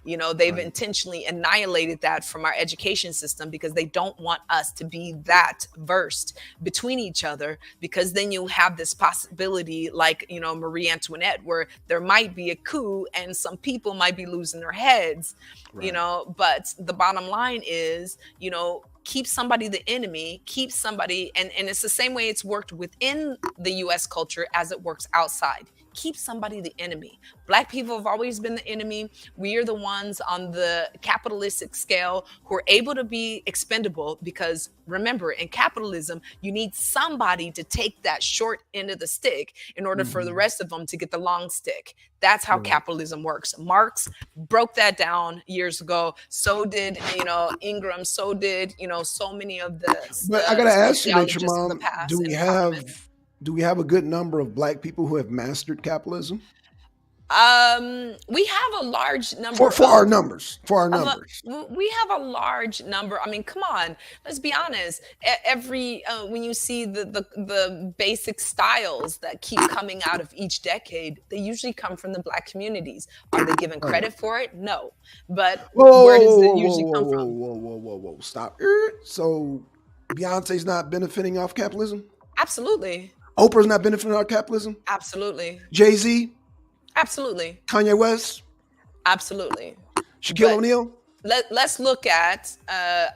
They've intentionally annihilated that from our education system because they don't want us to be that versed between each other, because then you have this possibility like, Marie Antoinette, where there might be a coup and some people might be losing their heads, but the bottom line is, keep somebody the enemy, keep somebody, and it's the same way it's worked within the US culture as it works outside. Keep somebody the enemy. Black people have always been the enemy. We are the ones on the capitalistic scale who are able to be expendable because remember, in capitalism, you need somebody to take that short end of the stick in order for the Mhm. rest of them to get the long stick. That's how Right. capitalism works. Marx broke that down years ago. So did, Ingram. So did, so many of But I gotta ask you, Nature sociologists of the Mom, past and economists. do we have a good number of black people who have mastered capitalism? We have a large number For our of numbers. For our of a numbers. we have a large number. I mean, come on, let's be honest. Every when you see the basic styles that keep coming out of each decade, they usually come from the black communities. Are they given Right. credit for it? No, but Whoa, where does whoa, it whoa, usually whoa, come whoa, from? whoa, whoa, whoa, whoa. Stop. So Beyonce's not benefiting off capitalism? Absolutely, Oprah's not benefiting off capitalism? absolutely, Jay-Z? absolutely, Kanye West? absolutely. Shaquille But O'Neal? let's look at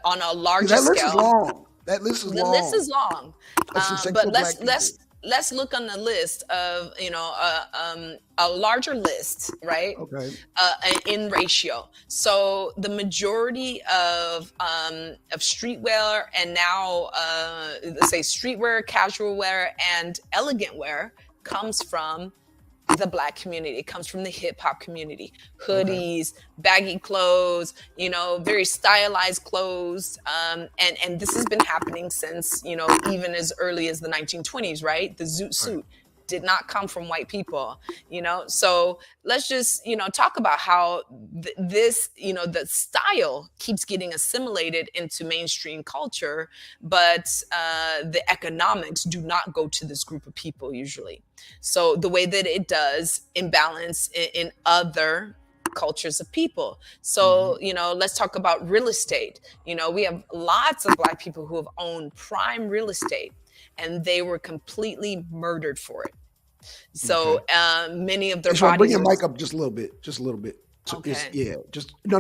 on a 'Cause larger that list is scale. long. That list is The list long. is long, A successful but black people. let's look on the list of a larger list, right? Okay. In ratio. So the majority of streetwear and now let's say streetwear, casual wear, and elegant wear comes from the black community. It comes from the hip hop community. Okay. Hoodies, baggy clothes, very stylized clothes, and this has been happening since even as early as the 1920s, right? The zoot Right. suit did not come from white people, So let's just talk about how this the style keeps getting assimilated into mainstream culture, but the economics do not go to this group of people usually. So the way that it does imbalance in other cultures of people. Mhm. So, let's talk about real estate. We have lots of black people who have owned prime real estate and they were completely murdered for it. Okay. So many of their Hey, Sean, bring bodies your are mic up just a little bit. Just a little bit. So it's okay. just no.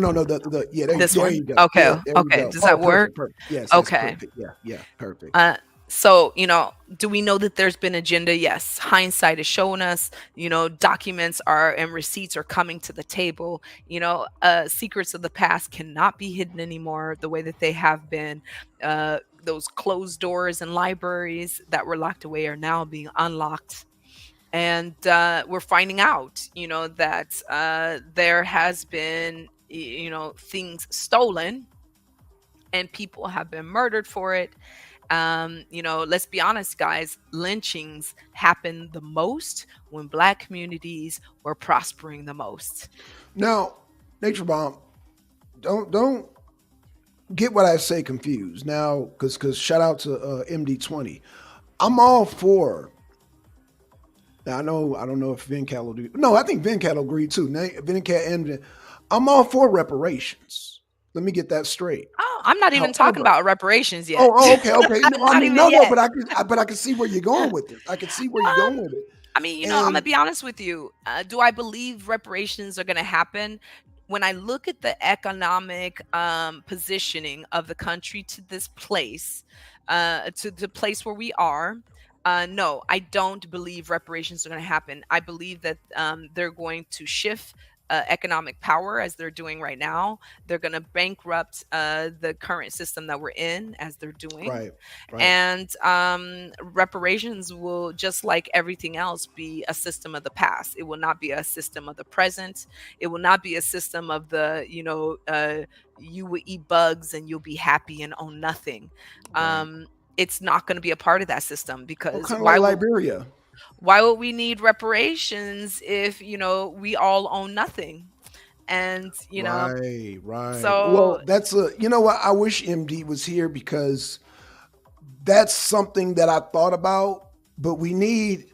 Yeah, This there one? you go. Okay. Yeah, there you Okay. go. Does Oh, that work? perfect, perfect. Yes, that's Okay. perfect. Yeah, perfect. So, do we know that there's been agenda? Yes. Hindsight is showing us, documents are and receipts are coming to the table. Secrets of the past cannot be hidden anymore the way that they have been. Those closed doors in libraries that were locked away are now being unlocked. And we're finding out, that there has been, things stolen and people have been murdered for it. Let's be honest, guys, lynchings happen the most when black communities were prospering the most. Now, Nature Bomb, don't get what I say confused. Now, because shout out to MD20. I'm all for. Now I don't know if Venkat will do. No, I think Venkat will agree too. Venkat and I'm all for reparations. Let me get that straight. Oh, I'm not even talking However, about reparations yet. okay. No, I Not mean, even no, yet. but I can see where you're going with it. I can see where you're Um, going with it. I mean, I'm gonna And be honest with you. Do I believe reparations are gonna happen? When I look at the economic positioning of the country to this place, to the place where we are, no, I don't believe reparations are going to happen. I believe that they're going to shift economic power as they're doing right now. They're going to bankrupt the current system that we're in as they're doing. right, right. And reparations will, just like everything else, be a system of the past. It will not be a system of the present. It will not be a system of the, you will eat bugs and you'll be happy and own nothing. Right. It's not going to be a part of that system Well, because kind of like Liberia. why would we need reparations if we all own nothing? And Right, right. so Well, that's a, you know what? I wish MD was here because that's something that I thought about, but we need,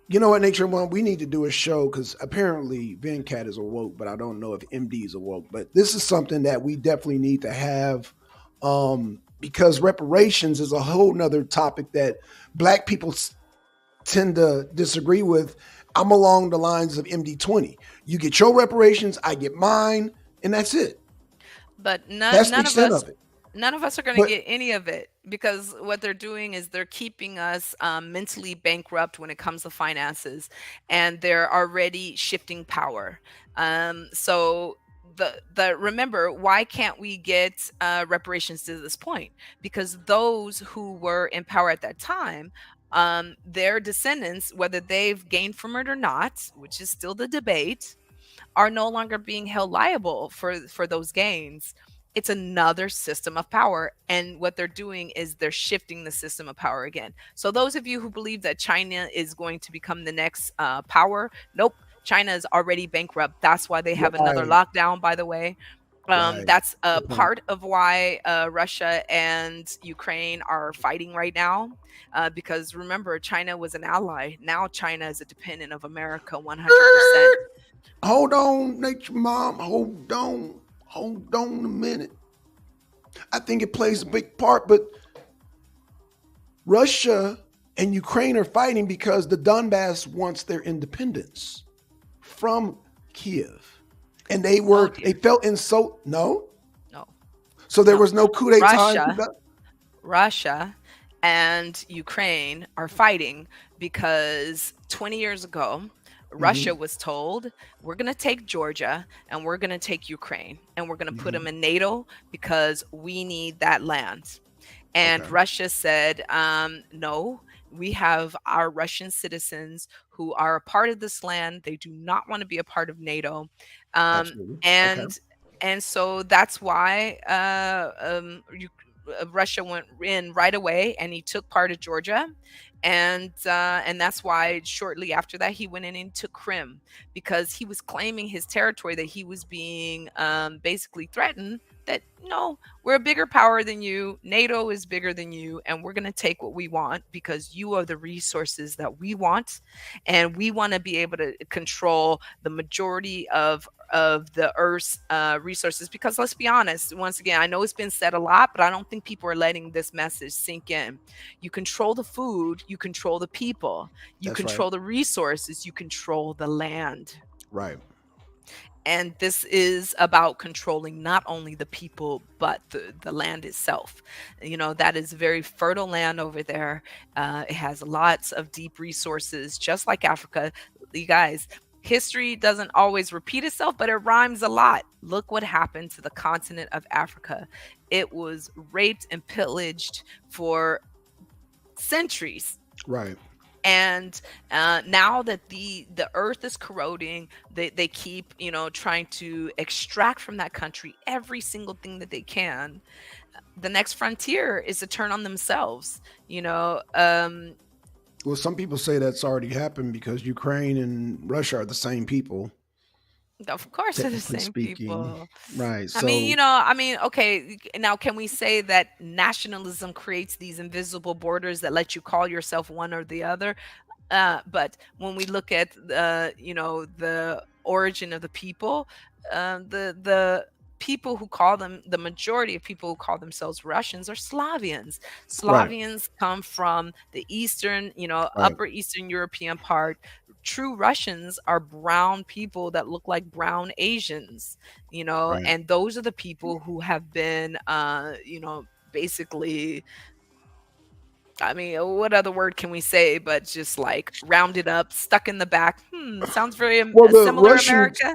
you know what, Nature One, we need to do a show because apparently Venkat is awoke, but I don't know if MD is awoke. But this is something that we definitely need to have because reparations is a whole nother topic that black people tend to disagree with. I'm along the lines of MD20. You get your reparations, I get mine, and that's it. but That's the none of extent us of it. None of us are going to But get any of it because what they're doing is they're keeping us mentally bankrupt when it comes to finances, and they're already shifting power. So the remember, why can't we get reparations to this point? Because those who were in power at that time, their descendants, whether they've gained from it or not, which is still the debate, are no longer being held liable for those gains. It's another system of power, and what they're doing is they're shifting the system of power again. So those of you who believe that China is going to become the next power, nope. China is already bankrupt. That's why they have another right, lockdown, by the way. right. That's a Good point. part of why Russia and Ukraine are fighting right now. Because remember, China was an ally. Now China is a dependent of America 100%. Hold on, Nature Mom. Hold on. Hold on a minute. I think it plays a big part, but Russia and Ukraine are fighting because the Donbass wants their independence from Kiev. And Oh they dear. felt insult. No? No, So there no. was no coup d'etat in Russia, Russia and Ukraine are fighting because 20 years ago, Russia Mhm, was told, we're going to take Georgia and we're going to take Ukraine and we're going to put them mhm. in NATO because we need that land. And Okay. Russia said, no, we have our Russian citizens who are a part of this land. They do not want to be a part of NATO. Um, Absolutely. Okay. and so that's why Russia went in right away and he took part of Georgia. And that's why shortly after that he went in and took Crimea because he was claiming his territory, that he was being basically threatened, that no, we're a bigger power than you. NATO is bigger than you, and we're going to take what we want because you are the resources that we want, and we want to be able to control the majority of the Earth's resources. Because let's be honest, once again, I know it's been said a lot, but I don't think people are letting this message sink in. You control the food, you control the people, you That's right. control the resources, you control the land. Right. And this is about controlling not only the people but the land itself. That is very fertile land over there. It has lots of deep resources, just like Africa. You guys, history doesn't always repeat itself, but it rhymes a lot. Look what happened to the continent of Africa. It was raped and pillaged for centuries. Right. And now that the earth is corroding, they keep trying to extract from that country every single thing that they can. The next frontier is to turn on themselves. Well, some people say that's already happened because Ukraine and Russia are the same people, Of course, they're the technically same speaking. people. Right. I mean, So, okay. Now, can we say that nationalism creates these invisible borders that let you call yourself one or the other? But when we look at the origin of the people, the people who call them, the majority of people who call themselves Russians, are Slavians. right. Slavians come from the eastern, Right. upper Eastern European part. True Russians are brown people that look like brown Asians, Right. and those are the people who have been, basically, I mean, what other word can we say but just like rounded up, stuck in the back? Sounds very Well, similar, America.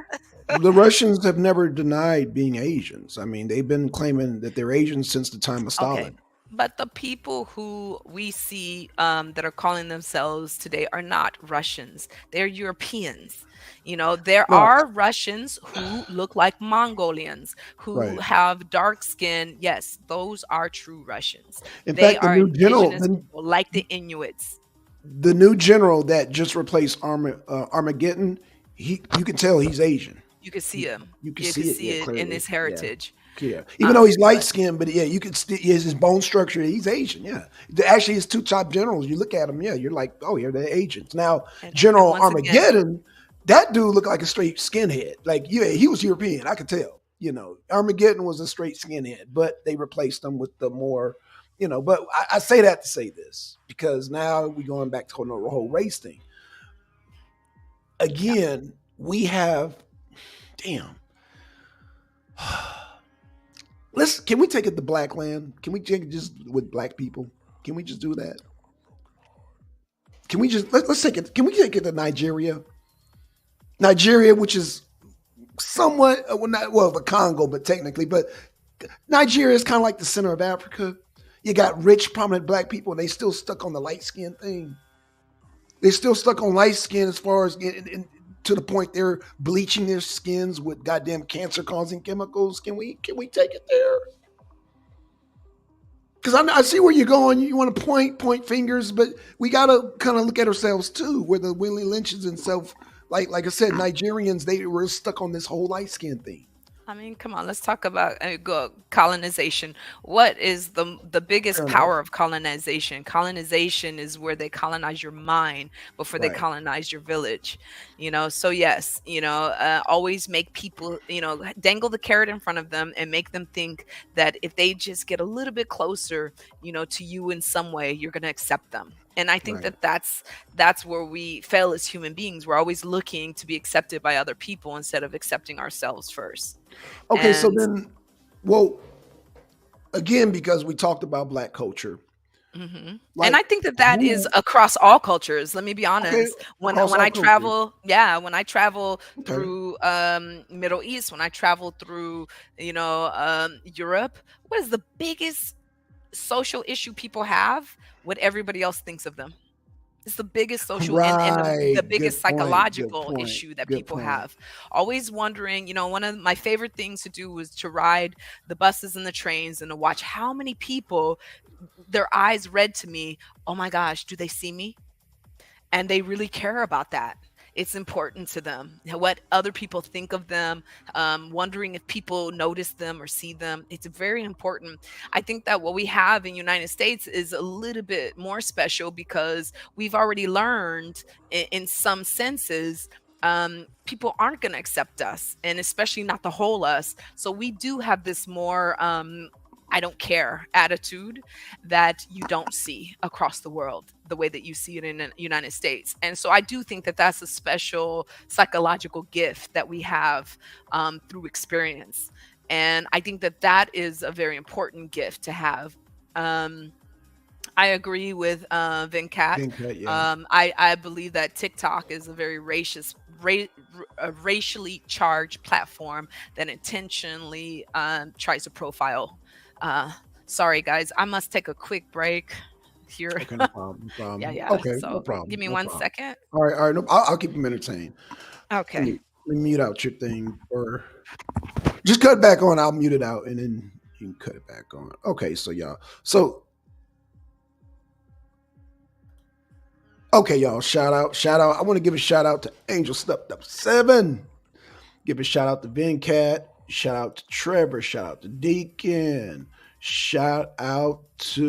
The Russians have never denied being Asians. I mean, they've been claiming that they're Asians since the time of Okay. Stalin. But the people who we see that are calling themselves today are not Russians. They're Europeans. There Well, are Russians who look like Mongolians, who right. have dark skin. Yes, those are true Russians. In They fact, are indigenous people like the Inuits. the new general that just replaced Armageddon, you can tell he's Asian. You could see You, him. you can You could see it, see yeah, it in clearly. his Yeah. heritage. Yeah. Even though he's light But skinned, but yeah, you could his bone structure, he's Asian. Yeah. Actually, his two top generals, you look at them, yeah, you're like, oh, yeah, they're Asians. Now, and General once again, Armageddon, that dude looked like a straight skinhead. Like, yeah, he was European. I could tell. Armageddon was a straight skinhead, but they replaced him with the more, but I say that to say this because now we're going back to the whole race thing. yeah, Again, we have, damn. Can we take it to black land? Can we take it just with black people? Can we just do that? Can we just let's take it? Can we take it to Nigeria? Nigeria, which is somewhat well, not well the Congo, but technically, but Nigeria is kind of like the center of Africa. You got rich, prominent black people, and they still stuck on the light skin thing. They're still stuck on light skin as far as to the point they're bleaching their skins with goddamn cancer causing chemicals. Can we take it there? Because I see where you're going. You want to point fingers, but we got to kind of look at ourselves too. Where the Willie Lynches and self, like I said, Nigerians, they were stuck on this whole light skin thing. I mean, come on, let's talk about colonization. What is the biggest Fair power enough. of colonization? Colonization is where they colonize your mind before they Right. colonize your village. So yes, always make people, dangle the carrot in front of them and make them think that if they just get a little bit closer, to you in some way, you're going to accept them. And I think Right. that that's where we fail as human beings. We're always looking to be accepted by other people instead of accepting ourselves first. Okay. So And then, well, again, because we talked about black culture, mhm. And like I think that that is who? across all cultures. Let me be Okay, honest. When across when all I cultures. travel, yeah, when I travel Okay. through Middle East, when I travel through, Europe, what is the biggest social issue people have? What everybody else thinks of them. It's the biggest social and Right. the biggest Good point. Good psychological point. issue that Good people point. have. Always wondering, one of my favorite things to do was to ride the buses and the trains and to watch how many people their eyes read to me, oh my gosh, do they see me? And they really care about that. It's important to them what other people think of them, wondering if people notice them or see them. It's very important. I think that what we have in United States is a little bit more special because we've already learned in some senses people aren't going to accept us, and especially not the whole us. So we do have this more I don't care attitude that you don't see across the world the way that you see it in the United States. And so I do think that that's a special psychological gift that we have through experience. And I think that that is a very important gift to have. Um, I agree with Venkat. Venkat, yeah. I believe that TikTok is a very a racially charged platform that intentionally tries to profile. Uh, Sorry, guys, I must take a quick break here. Okay, no problem. No Yeah, problem. yeah. Okay, no So give problem. me No one problem. second. All right. No, I'll keep them entertained. Let Okay. me, let me mute out your thing, or just cut it back on. I'll mute it out, and then you can cut it back on. Okay, so y'all. So okay, y'all. Shout out. I want to give a shout out to Angel Stepped Up 7. Give a shout out to Venkat. Shout out to Trevor. Shout out to Deacon. Shout out to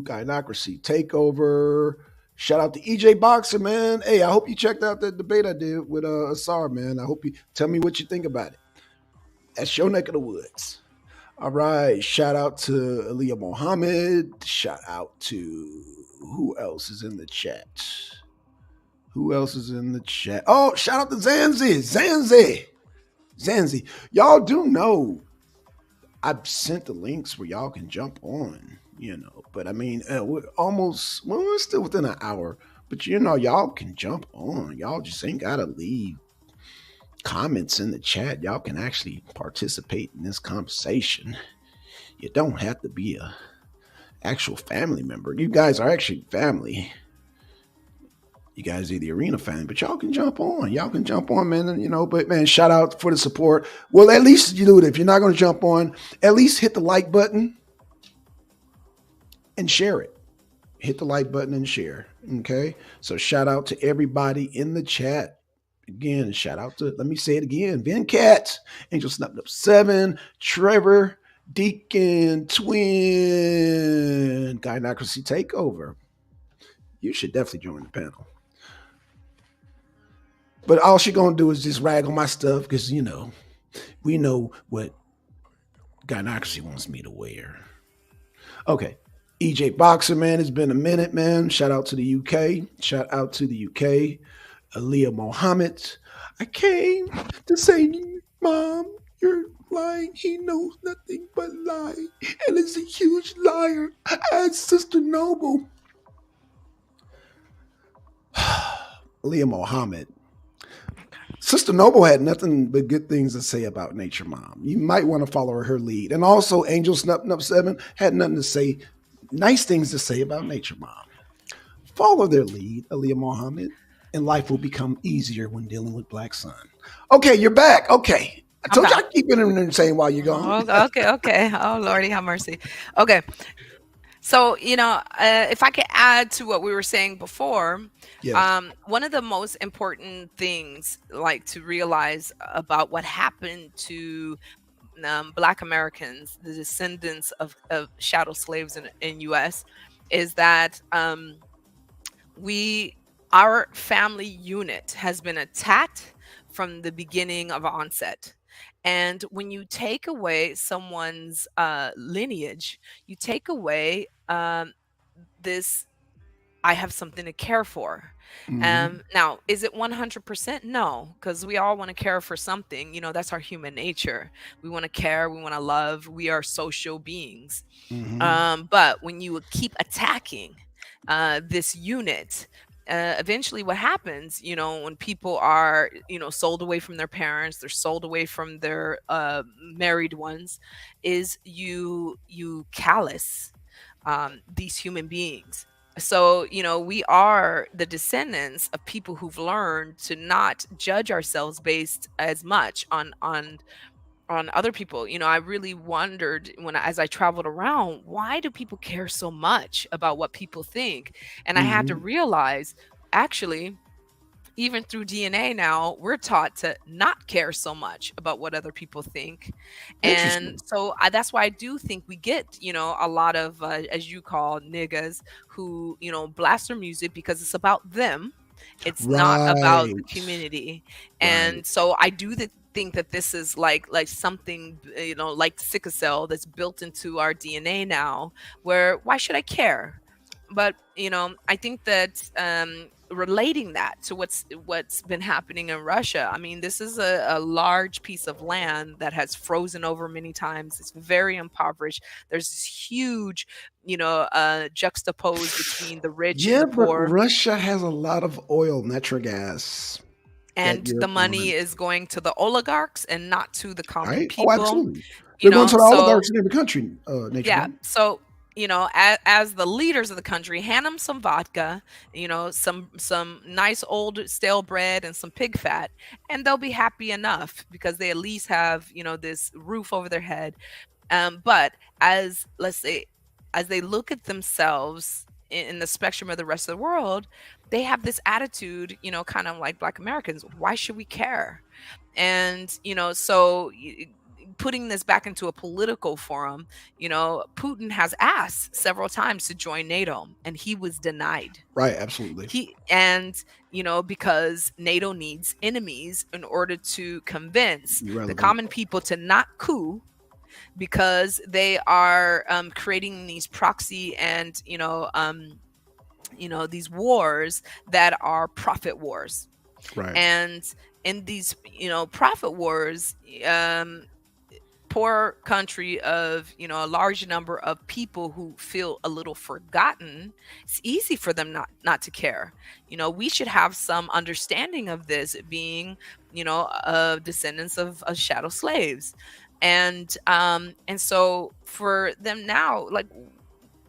Gynocracy Takeover. Shout out to EJ Boxer, man. Hey, I hope you checked out the debate I did with Asar, man. I hope you tell me what you think about it. That's your neck of the woods. All right. Shout out to Aliyah Mohammed. Shout out to who else is in the chat? Who else is in the chat? Oh, shout out to Zanzi. Zanzi. Y'all do know I've sent the links where y'all can jump on, But I mean, we're still within an hour. But y'all can jump on. Y'all just ain't gotta leave comments in the chat. Y'all can actually participate in this conversation. You don't have to be a actual family member. You guys are actually family. You guys are the arena fan, but y'all can jump on. Y'all can jump on, man. And, but man, shout out for the support. Well, at least you do it. If you're not going to jump on, at least hit the like button and share it. Hit the like button and share. Okay. So shout out to everybody in the chat. Again, shout out to, let me say it again, Venkat, Angel Snubbed Up 7, Trevor, Deacon, Twin, Gynocracy Takeover. You should definitely join the panel. But all she gonna do is just rag on my stuff because we know what Gynocracy wants me to wear. Okay. EJ Boxer, man, it's been a minute, man. Shout out to the UK. Shout out to the UK. Aliyah Mohammed. I came to say, Mom, You're lying. He knows nothing but lie, and is a huge liar. As Sister Noble, Leah Mohammed. Sister Noble had nothing but good things to say about Nature Mom. You might want to follow her lead. And also, Angel Snup Nup 7 had nothing to say, nice things to say about Nature Mom. Follow their lead, Aaliyah Muhammad, and life will become easier when dealing with Black Sun. Okay, you're back. Okay. I I'm told you back. I'd keep it entertained while you're gone. Oh, okay, okay. Oh, Lordy, have mercy. Okay. So, if I could add to what we were saying before, Yes. one of the most important things, like to realize about what happened to Black Americans, the descendants of chattel slaves in U.S., is that we our family unit has been attacked from the beginning of onset. And when you take away someone's lineage, you take away this I have something to care for. Mm-hmm. Now, is it 100%? No, because we all want to care for something. That's our human nature. We want to care, we want to love, we are social beings. Mm-hmm. But when you keep attacking this unit, eventually what happens, when people are, sold away from their parents, they're sold away from their married ones, is you callous these human beings. So, we are the descendants of people who've learned to not judge ourselves based as much on other people. I really wondered as I traveled around, why do people care so much about what people think? And I had to Mm-hmm. realize, actually, even through DNA now, we're taught to not care so much about what other people think. And Interesting. so that's why I do think we get, a lot of, as you call niggas, who, blast their music because it's about them. It's not about Right. the community. Right. And so I do think that this is like something, like sickle cell that's built into our DNA now, where why should I care? But I think that relating that to what's been happening in Russia, I mean, this is a large piece of land that has frozen over many times. It's very impoverished. There's this huge, juxtapose between the rich and Yeah, the but poor, Russia has a lot of oil, natural gas that and the Europe money wants. is going to the oligarchs and not to the common Right? Oh, people. absolutely. They're going to the So oligarchs in every country, Nature yeah, Mom. so as the leaders of the country, hand them some vodka, some nice old stale bread and some pig fat, and they'll be happy enough because they at least have this roof over their head. But as let's say, as they look at themselves in the spectrum of the rest of the world, they have this attitude, kind of like Black Americans. Why should we care? And so putting this back into a political forum, Putin has asked several times to join NATO, and he was denied. Right, absolutely. Because NATO needs enemies in order to convince Be the relevant. common people to not coup, because they are creating these proxy and these wars that are profit wars. Right. And in these profit wars, poor country of a large number of people who feel a little forgotten, it's easy for them not to care. We should have some understanding of this, being descendants of shadow slaves. And so for them now, like,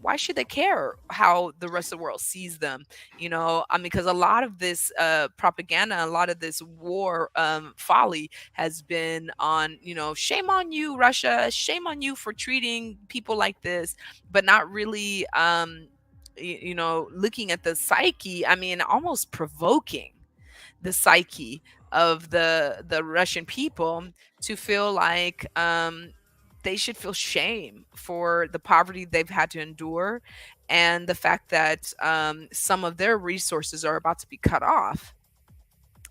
why should they care how the rest of the world sees them? I mean, because a lot of this propaganda, a lot of this war folly has been on, shame on you, Russia, shame on you for treating people like this, but not really, looking at the psyche. I mean, almost provoking the psyche of the Russian people to feel like they should feel shame for the poverty they've had to endure, and the fact that some of their resources are about to be cut off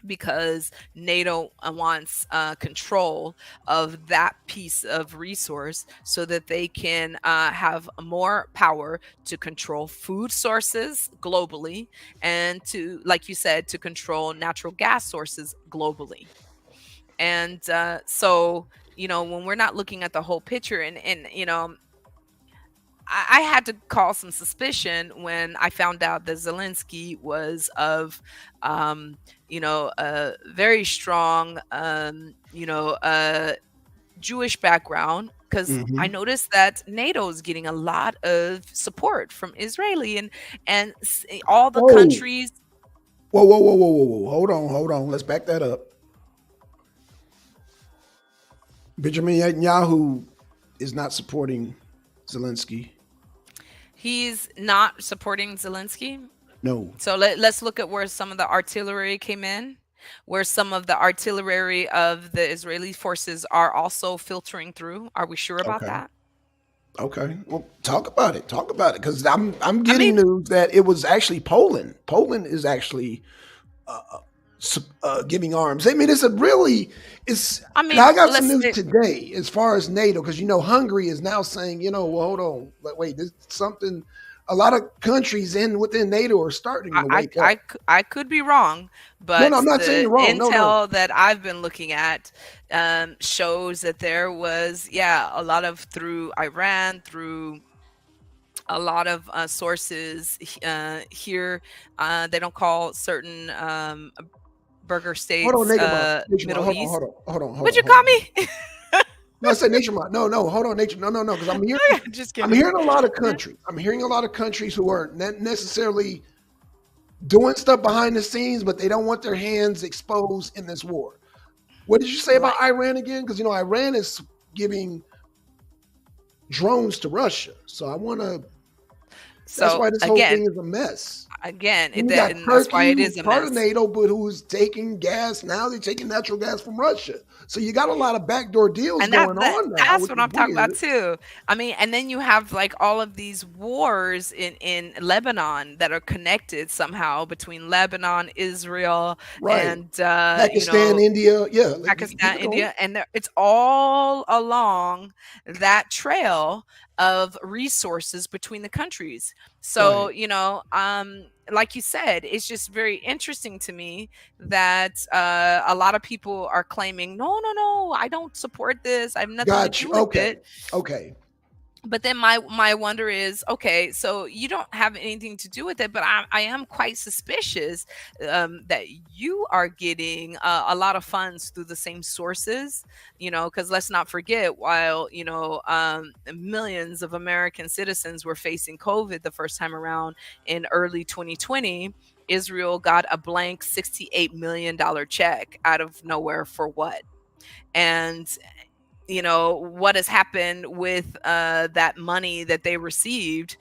because NATO wants control of that piece of resource so that they can have more power to control food sources globally, and to, like you said, to control natural gas sources globally. And so when we're not looking at the whole picture, and I had to call some suspicion when I found out that Zelensky was of, a very strong, Jewish background, because I Hmm. noticed that NATO is getting a lot of support from Israeli and all the Whoa, countries. whoa, whoa, whoa, whoa, whoa, whoa. Hold on. Let's back that up. Benjamin Netanyahu is not supporting Zelensky. He's not supporting Zelensky. No. So let's look at where some of the artillery came in, where some of the artillery of the Israeli forces are also filtering through. Are we sure about Okay. that? Okay. Well, talk about it. Talk about it, because I'm I getting mean, news that it was actually Poland. Poland is actually giving arms. I mean, it's. I And I mean, got some let's news today as far as NATO, because Hungary is now saying, well, hold on, wait, this is something. A lot of countries within NATO are starting to wake up. I could be wrong, No, no, but I'm not saying the you're wrong. No, no. intel that I've been looking at shows that there was, yeah, a lot of through Iran, through a lot of sources here. They don't call certain burger Hold on, states Nature. Nature. Middle Hold on, East. hold Would on, you hold call on. me? No, I said Nature. No, no, hold on, Nature. No, no, no, because Just I'm kidding. hearing a lot of countries. I'm hearing a lot of countries who are not necessarily doing stuff behind the scenes, but they don't want their hands exposed in this war. What did you say about Like, Iran again? Because Iran is giving drones to Russia, so I want to. That's so why this whole again, thing is a mess. again, And you that, got and that's why Turkey, it who's is a part of mess. NATO, but who's taking gas. Now they're taking natural gas from Russia. So you got a lot of backdoor deals And that going that on now, that's which what is I'm talking about weird. too. I mean, and then you have like all of these wars in Lebanon that are connected somehow between Lebanon, Israel, Right. and Pakistan, India. Yeah, keep Pakistan, it going. India, and it's all along that trail of resources between the countries. So, Right. like you said, it's just very interesting to me that a lot of people are claiming, no, no, no, I don't support this. I have nothing to Got you. do with it. Okay. Okay. But then my wonder is, okay, so you don't have anything to do with it, but I am quite suspicious that you are getting a lot of funds through the same sources, because let's not forget, while millions of American citizens were facing COVID the first time around in early 2020. Israel got a blank $68 million check out of nowhere for what? And what has happened with that money that they received.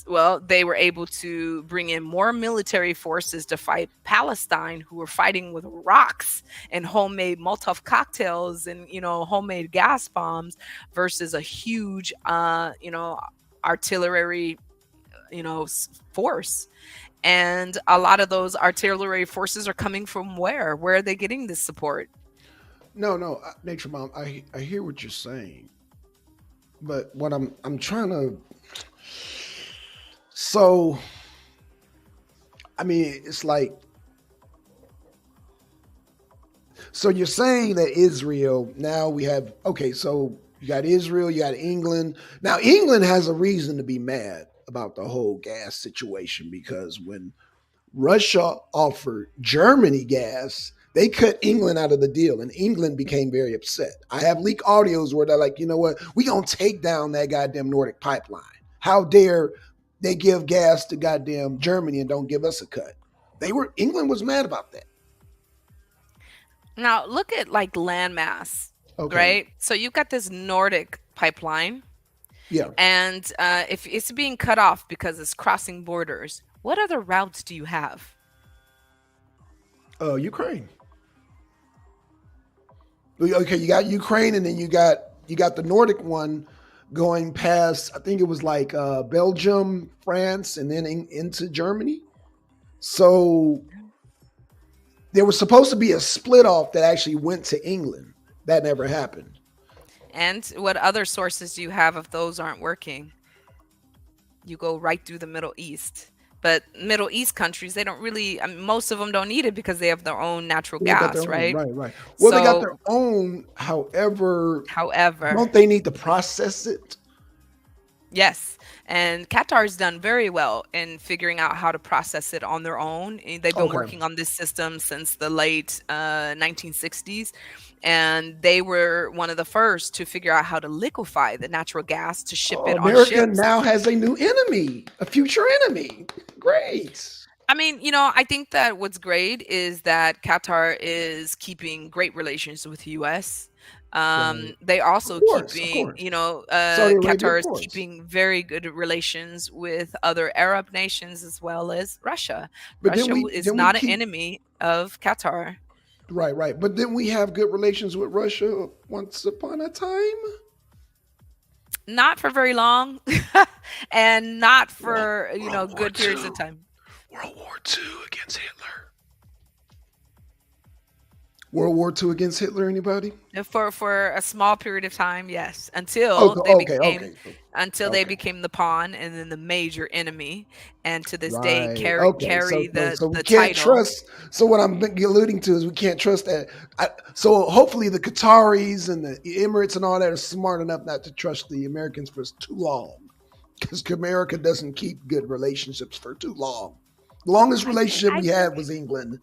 Well, they were able to bring in more military forces to fight Palestine, who were fighting with rocks and homemade Molotov cocktails and homemade gas bombs, versus a huge artillery force. And a lot of those artillery forces are coming from where are they getting this support? No, no, Nature Mom. I hear what you're saying, but what I'm trying to. So, I mean, it's like. So you're saying that Israel, now we have, okay, so you got Israel, you got England. Now, England has a reason to be mad about the whole gas situation, because when Russia offered Germany gas, they cut England out of the deal, and England became very upset. I have leak audios where they're like, you know what? We gonna take down that goddamn Nordic pipeline. How dare they give gas to goddamn Germany and don't give us a cut? England was mad about that. Now look at like landmass, Okay. right? So you've got this Nordic pipeline, Yeah. and if it's being cut off because it's crossing borders, what other routes do you have? Ukraine. Okay, you got Ukraine, and then you got the Nordic one going past. I think it was like Belgium, France, and then into Germany. So there was supposed to be a split off that actually went to England. That never happened. And what other sources do you have if those aren't working? You go right through the Middle East. But Middle East countries, they don't really, I mean, most of them don't need it because they have their own natural They got their gas, own, right? right, right. Well, they got So, their own. However, however, don't they need to process it? yes. And Qatar's done very well in figuring out how to process it on their own. They've been Okay. working on this system since the late 1960s. And they were one of the first to figure out how to liquefy the natural gas to ship it on America ships. now has a new enemy, a future enemy. Great. I mean, I think that what's great is that Qatar is keeping great relations with the US. Right. They Of also course, of keeping, course. Saudi Arabia, of Qatar is course. keeping very good relations with other Arab nations as well as Russia. But Russia is then we not an keep enemy of Qatar. right, right. But then we have good relations with Russia once upon a time. Not for very long, and not World, for, World War good periods of Two. time. World War Two against Hitler. World War Two against Hitler. Anybody? For a small period of time, yes, Okay, okay, okay, until they okay. became the pawn and then the major enemy, and to this day Right. Okay. carry So we the can't title. trust. So what I'm alluding to is we can't trust that. So hopefully the Qataris and the Emirates and all that are smart enough not to trust the Americans for too long, because America doesn't keep good relationships for too long. The longest I think relationship I we had was England.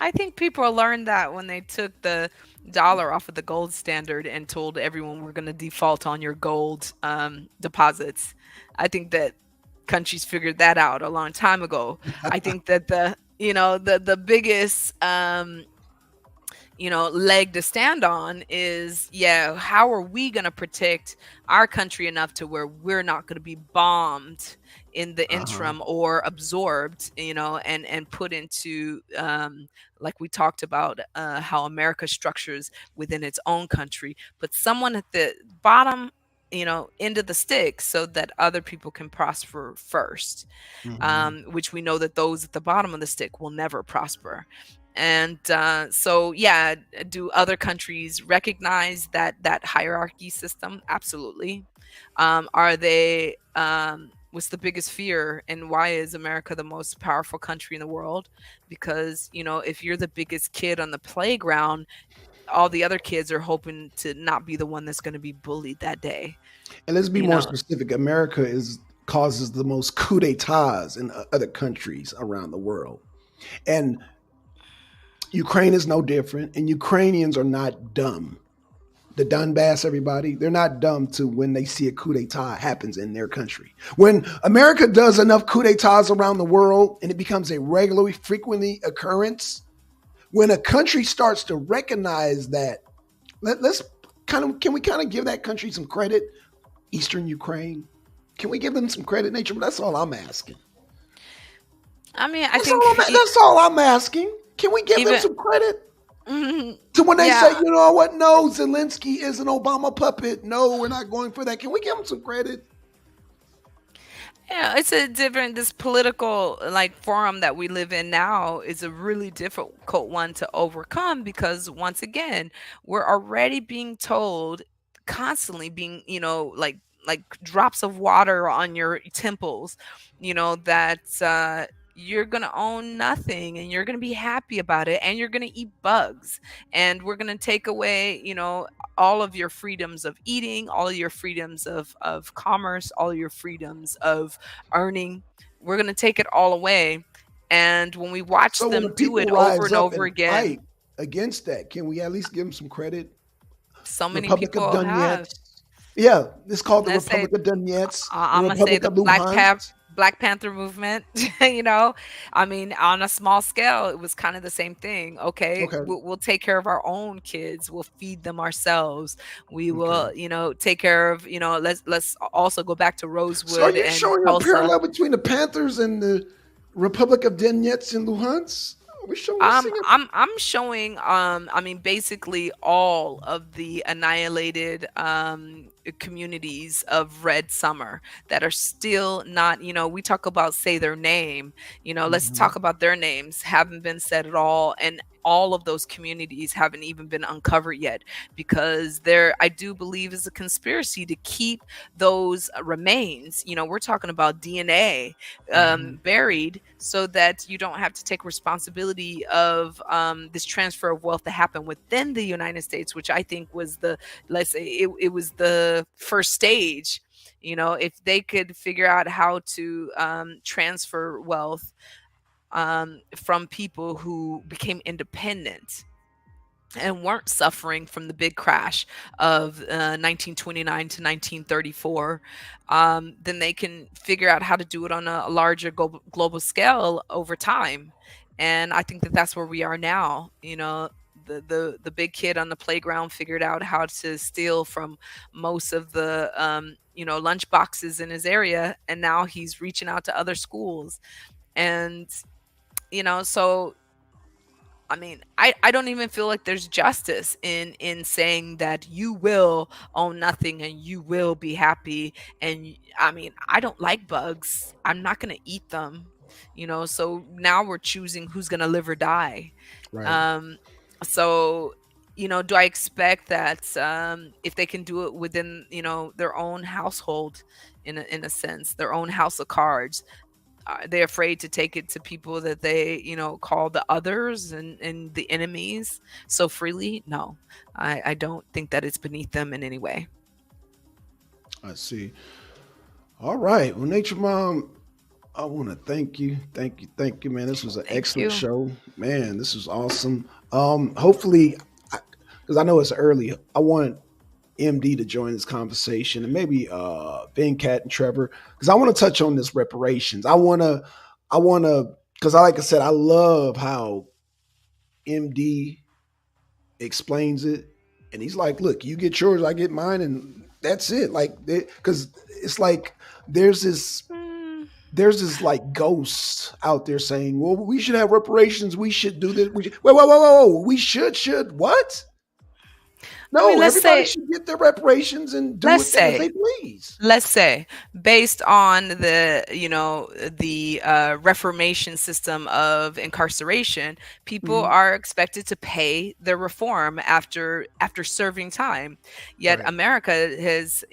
I think people learned that when they took the dollar off of the gold standard and told everyone we're going to default on your gold deposits. I think that countries figured that out a long time ago. I think that the biggest leg to stand on is, yeah, how are we going to protect our country enough to where we're not going to be bombed in the Uh-huh. interim or absorbed, and put into, like we talked about, how America structures within its own country, but someone at the bottom, end of the stick, so that other people can prosper first, Hmm. which we know that those at the bottom of the stick will never prosper. And so, yeah, do other countries recognize that hierarchy system? Absolutely. Are they? What's the biggest fear, and why is America the most powerful country in the world? Because if you're the biggest kid on the playground, all the other kids are hoping to not be the one that's going to be bullied that day. And let's be You more know, specific. America is causes the most coup d'états in other countries around the world, and Ukraine is no different. And Ukrainians are not dumb. The Donbass, everybody, they're not dumb to when they see a coup d'etat happens in their country. When America does enough coup d'etats around the world and it becomes a regularly, frequently occurrence, when a country starts to recognize that, let's can we kind of give that country some credit? Eastern Ukraine, can we give them some credit, nature? That's all I'm asking. I mean, I think That's all I'm asking. Can we give them even some credit? mhm, To when they say, yeah. you know what? No, Zelensky is an Obama puppet. No, we're not going for that. Can we give him some credit? Yeah, it's a different, this political like forum that we live in now is a really difficult one to overcome, because once again, we're already being told, constantly being, like drops of water on your temples, that you're going to own nothing and you're going to be happy about it and you're going to eat bugs, and we're going to take away, all of your freedoms of eating, all of your freedoms of commerce, all of your freedoms of earning. We're going to take it all away. And when we watch So when the them do people it over rise and up over and again, fight against that, can we at least give them some credit? so many Republic of people have. Donetsk. Yeah, it's called the Let's say, Republic of Donetsk, the I'm gonna say Republic the of Luhansk. Black Panther movement. I mean, on a small scale, it was kind of the same thing. Okay, Okay, we'll take care of our own kids. We'll feed them ourselves. We okay. will, take care of. Let's also go back to So are Rosewood you and showing a Tulsa. parallel between the Panthers and the Republic of Donetsk and Luhansk? Are we showing I'm seeing a I'm I'm showing, I mean, basically all of the annihilated communities of Red Summer that are still not, we talk about say their name, let's Mhm. talk about their names, haven't been said at all. And all of those communities haven't even been uncovered yet, because there, I do believe, is a conspiracy to keep those remains. We're talking about DNA Mhm. buried, so that you don't have to take responsibility of this transfer of wealth that happened within the United States, which I think was let's say it was the first stage. If they could figure out how to transfer wealth from people who became independent and weren't suffering from the big crash of 1929 to 1934, then they can figure out how to do it on a larger global scale over time. And I think that that's where we are now. The big kid on the playground figured out how to steal from most of the lunch boxes in his area, and now he's reaching out to other schools. And so I mean, I don't even feel like there's justice in saying that you will own nothing and you will be happy. And I mean, I don't like bugs. I'm not going to eat them. So now we're choosing who's going to live or die. Right. Um, so do I expect that if they can do it within their own household, in a sense, their own house of cards, are they afraid to take it to people that they call the others and the enemies so freely? No, I don't think that it's beneath them in any way. I see. All right. Well, Nature Mom, I want to thank you, man. This was an Thank excellent you. show, man. This was awesome. Hopefully, because I know it's early, I want MD to join this conversation, and maybe Ben, Cat, and Trevor, because I want to touch on this reparations. I want to, because like I said, I love how MD explains it, and he's like, "Look, you get yours, I get mine, and that's it." Like, because it's like there's this Mm, there's this like ghost out there saying, "Well, we should have reparations. We should do this. We should, whoa, whoa, whoa, whoa, whoa. We should what? I mean, No, everybody should get their reparations and do let's with them as they say please." let's say, based on the reformation system of incarceration, people Hmm. are expected to pay their reform after serving time. Yet Right, America has,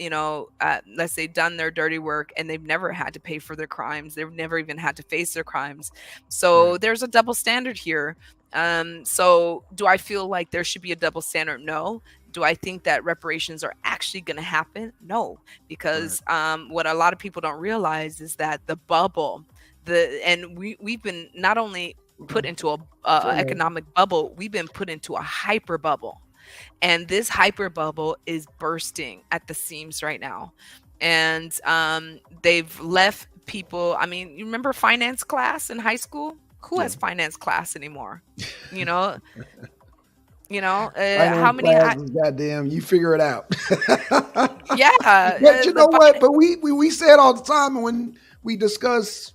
let's say, done their dirty work, and they've never had to pay for their crimes. They've never even had to face their crimes. right, So there's a double standard here. So do I feel like there should be a double standard? No. Do I think that reparations are actually going to happen? No, right. because what a lot of people don't realize is that the bubble, and we've been not only put Okay, into fair a enough. economic bubble, we've been put into a hyper bubble, and this hyper bubble is bursting at the seams right now. And they've left people. I mean, you remember finance class in high school? Who Yeah, has finance class anymore? You know, how finance many classes, goddamn, you figure it out. yeah, But you the know what? But we say it all the time when we discuss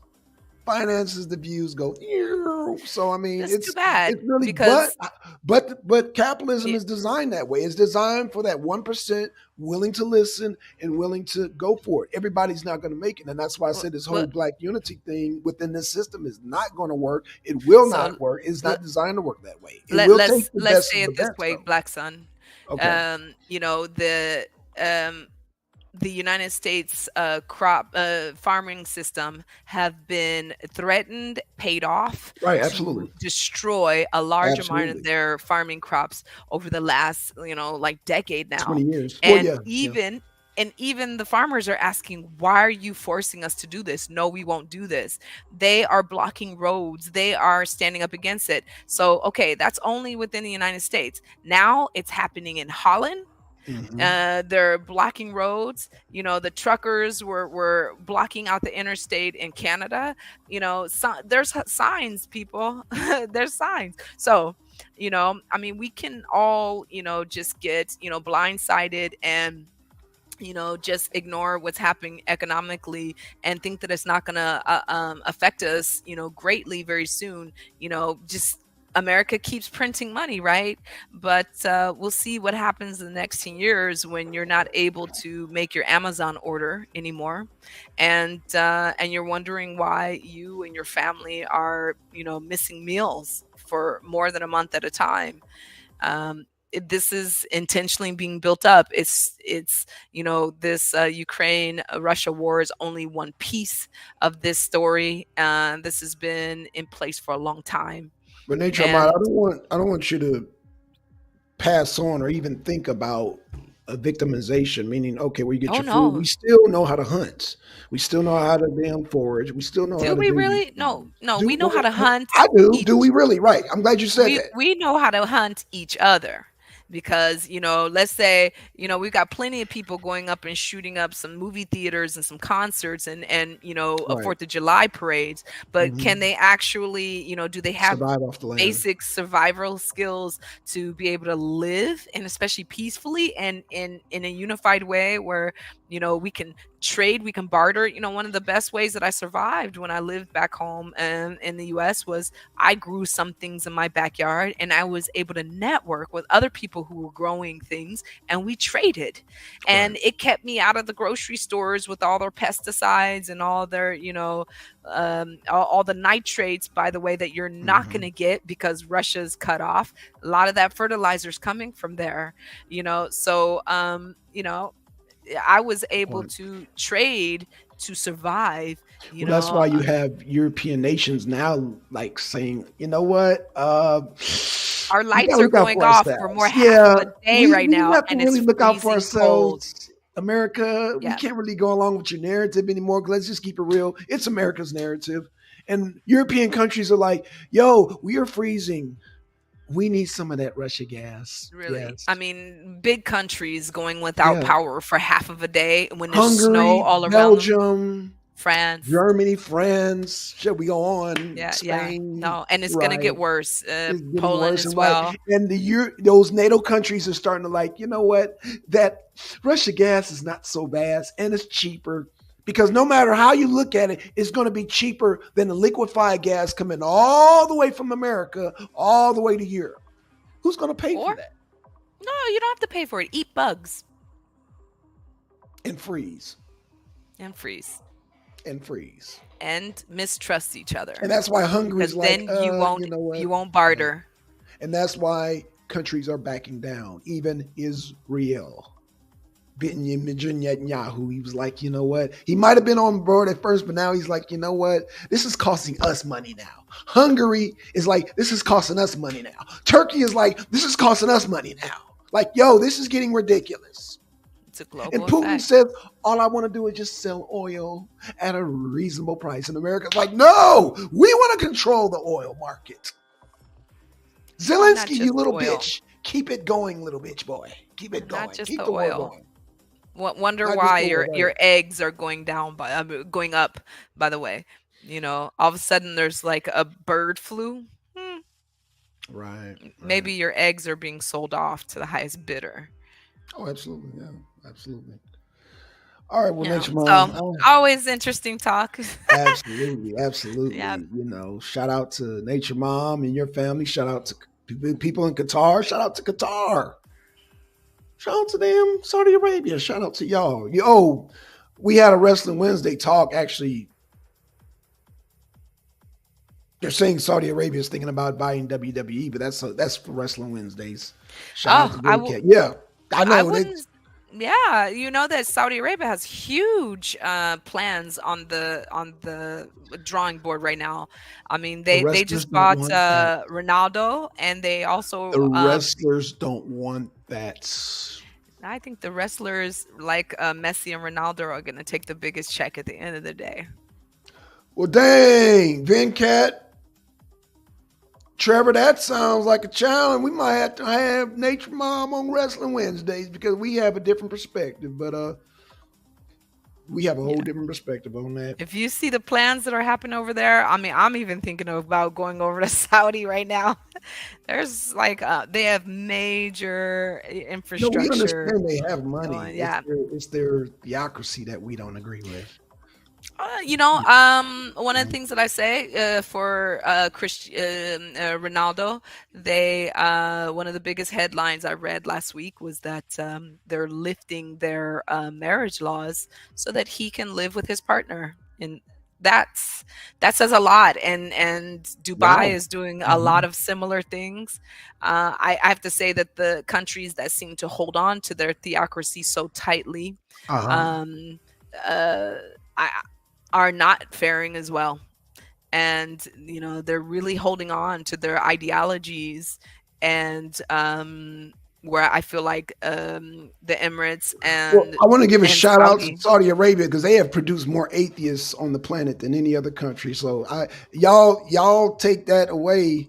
finances, the views go. "Ew." So I mean, That's too it's bad, really, because but capitalism y is designed that way. It's designed for that 1% willing to listen and willing to go for it. Everybody's not going to make it, and that's why I w said this whole w black unity thing within this system is not going to work. It will so not work. It's l not designed to work that way. It let will take let's the let's best say of the it this best, way, though. Black Sun. Okay. Um, the United States crop farming system have been threatened, paid off Right. to Absolutely. destroy a large amount of Absolutely. their farming crops over the last, like, decade 20 now. years. Well, And yeah. Yeah. even the farmers are asking, why are you forcing us to do this? No, we won't do this. They are blocking roads. They are standing up against it. So, okay, that's only within the United States. Now it's happening in Holland. Hmm. They're blocking roads. The truckers were blocking out the interstate in Canada. So there's signs, people. There's signs. So, I mean, we can all, just get, blindsided and just ignore what's happening economically and think that it's not going to affect us, greatly very soon. Just America keeps printing money, right? But we'll see what happens in the next 10 years when you're not able to make your Amazon order anymore, and you're wondering why you and your family are, missing meals for more than a month at a time. This is intentionally being built up. It's this Ukraine Russia war is only one piece of this story. This has been in place for a long time. But Nature Mod, And I don't want you to pass on or even think about a victimization, meaning okay, where you get oh your food. We no, still know how to hunt. We still know how to damn forage. We still know how do to we do these really? No, things. no, Do we know how to hunt I do. Do each we really? Right. I'm glad you said that. we know how to hunt each other, because let's say we've got plenty of people going up and shooting up some movie theaters and some concerts and Right. 4th of July parades, but can Hmm. they actually do they have Survive off the land. basic survival skills to be able to live, and especially peacefully and in a unified way where we can trade, we can barter. One of the best ways that I survived when I lived back home in the US was I grew some things in my backyard, and I was able to network with other people who were growing things, and we traded. Right. And it kept me out of the grocery stores with all their pesticides and all their all the nitrates, by the way, that you're not going Hmm. to get because Russia's cut off a lot of that fertilizer's coming from there. So I was able Point. to trade to survive. you Well, that's know why you uh, have European nations now like saying, you know what, our we lights gotta are look out going for off for more ourselves. half of Yeah, a day right we now, have to and really it's look out for freezing cold. ourselves. America, we Yeah, can't really go along with your narrative anymore. Let's just keep it real. It's America's narrative. And European countries are like, yo, we are freezing. We need some of that Russia gas. really. I Yes. mean, big countries going without Yeah. power for half of a day when there's snow Hungary, all around them. Belgium, France. Germany, France. Should we go on? Yeah, yeah. Spain. No, and it's gonna Right. get worse. It's getting Poland worse as and right. well. And those NATO countries are starting to like, you know what? That Russia gas is not so bad and it's cheaper because no matter how you look at it, it's going to be cheaper than the liquefied gas coming all the way from America all the way to Europe. Who's going to pay for Or that no, you don't have to pay for it. Eat bugs and freeze and freeze and freeze? and mistrust each And other, that's why Hungary's because like, then you you won't know what? you won't Yeah. barter. And that's why countries are backing down, even Israel. Benjamin Netanyahu, he was like, you know what? He might have been on board at first, but now he's like, you know what? This is costing us money now. Hungary is like, this is costing us money now. Turkey is like, this is costing us money now. Like, yo, this is getting ridiculous. It's a And global Putin effect. says, all I want to do is just sell oil at a reasonable price. And America's like, no, we want to control the oil market. Well, not Zelensky, you just little oil. bitch. Keep it going, little bitch boy. Keep it Not going. just Keep the the war oil. going. Wonder Not just why the oil, your right? eggs are going down going up, by the way. All of a sudden there's like a bird flu. Hmm, Right, Maybe right. your eggs are being sold off to the highest bidder. Oh, absolutely. Yeah, absolutely. All right, well, Yeah. Nature So Mom, always interesting talk. absolutely, Yeah. absolutely. You know, shout out to Nature Mom and your family. Shout out to people in Qatar. Shout out to Qatar. Shout out to them, Saudi Arabia. Shout out to y'all. Yo, we had a Wrestling Wednesday talk. Actually, they're saying Saudi Arabia is thinking about buying WWE, but that's for Wrestling Wednesdays. Shout out Oh, to I Big will. Cat. Yeah, I I know. wouldn't. Yeah, you know that Saudi Arabia has huge plans on the drawing board right now. I mean, The they wrestlers just don't bought want that. Ronaldo, and they The also wrestlers don't want that. I think the wrestlers like Messi and Ronaldo are going to take the biggest check at the end of the day. Well, dang, Venkat, Trevor, that sounds like a challenge. We might have to have Nature Mom on Wrestling Wednesdays because we have a different perspective. But we have a whole Yeah. different perspective on that. If you see the plans that are happening over there, I mean, I'm even thinking about going over to Saudi right now. There's like they have major No, we infrastructure understand they have money. going. Yeah. It's their theocracy that we don't agree with. One of the things that I say for Ronaldo, they one of the biggest headlines I read last week was that they're lifting their marriage laws so that he can live with his partner that says a lot. And Dubai Wow. is doing a lot Mhm. of similar things. I have to say that the countries that seem to hold on to their theocracy so tightly, Uh-huh. um, uh, I, are not faring as well. And they're really holding on to their ideologies. And where I feel like the Emirates Well, and I want to give a shout out to Saudi. Saudi Arabia because they have produced more atheists on the planet than any other country. So y'all take that away.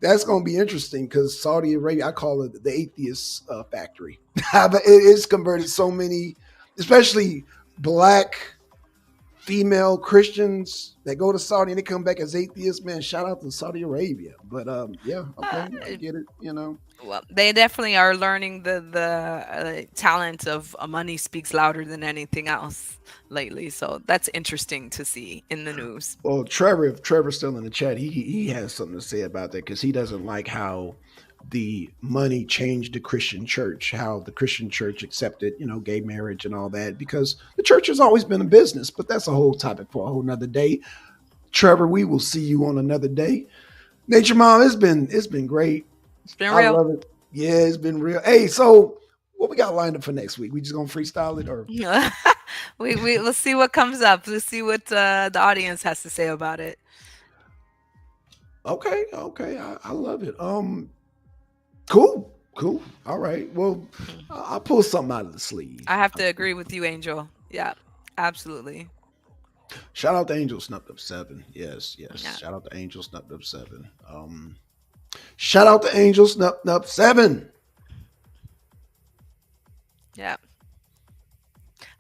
That's going to be interesting because Saudi Arabia, I call it the atheist factory. But it's converted so many, especially black female Christians that go to Saudi and they come back as atheists. Man, shout out to Saudi Arabia. But yeah, uh, okay, I get it. well, they definitely are learning the talent of money speaks louder than anything else lately. So that's interesting to see in the news. Well, Trevor, if Trevor's still in the chat, he has something to say about that because he doesn't like how the money changed the Christian church, how the Christian church accepted, gay marriage and all that, because the church has always been a business, but that's a whole topic for a whole nother day. Trevor, we will see you on another day. Nature Mom, it's been great. It's been I real. love it. Yeah, it's been real. Hey, so what we got lined up for next week? We just gonna freestyle it or Let's see what comes up. Let's see what the audience has to say about it. okay, I love it. Cool. All right. Well, I'll pull something out of the sleeve. I have to agree with you, Angel. Yeah, absolutely. Shout out to Angel Snuffed Up 7. Yes. Yeah. Shout out to Angel Snuffed Up 7. Shout out to Angel Snuffed Up 7. Yeah.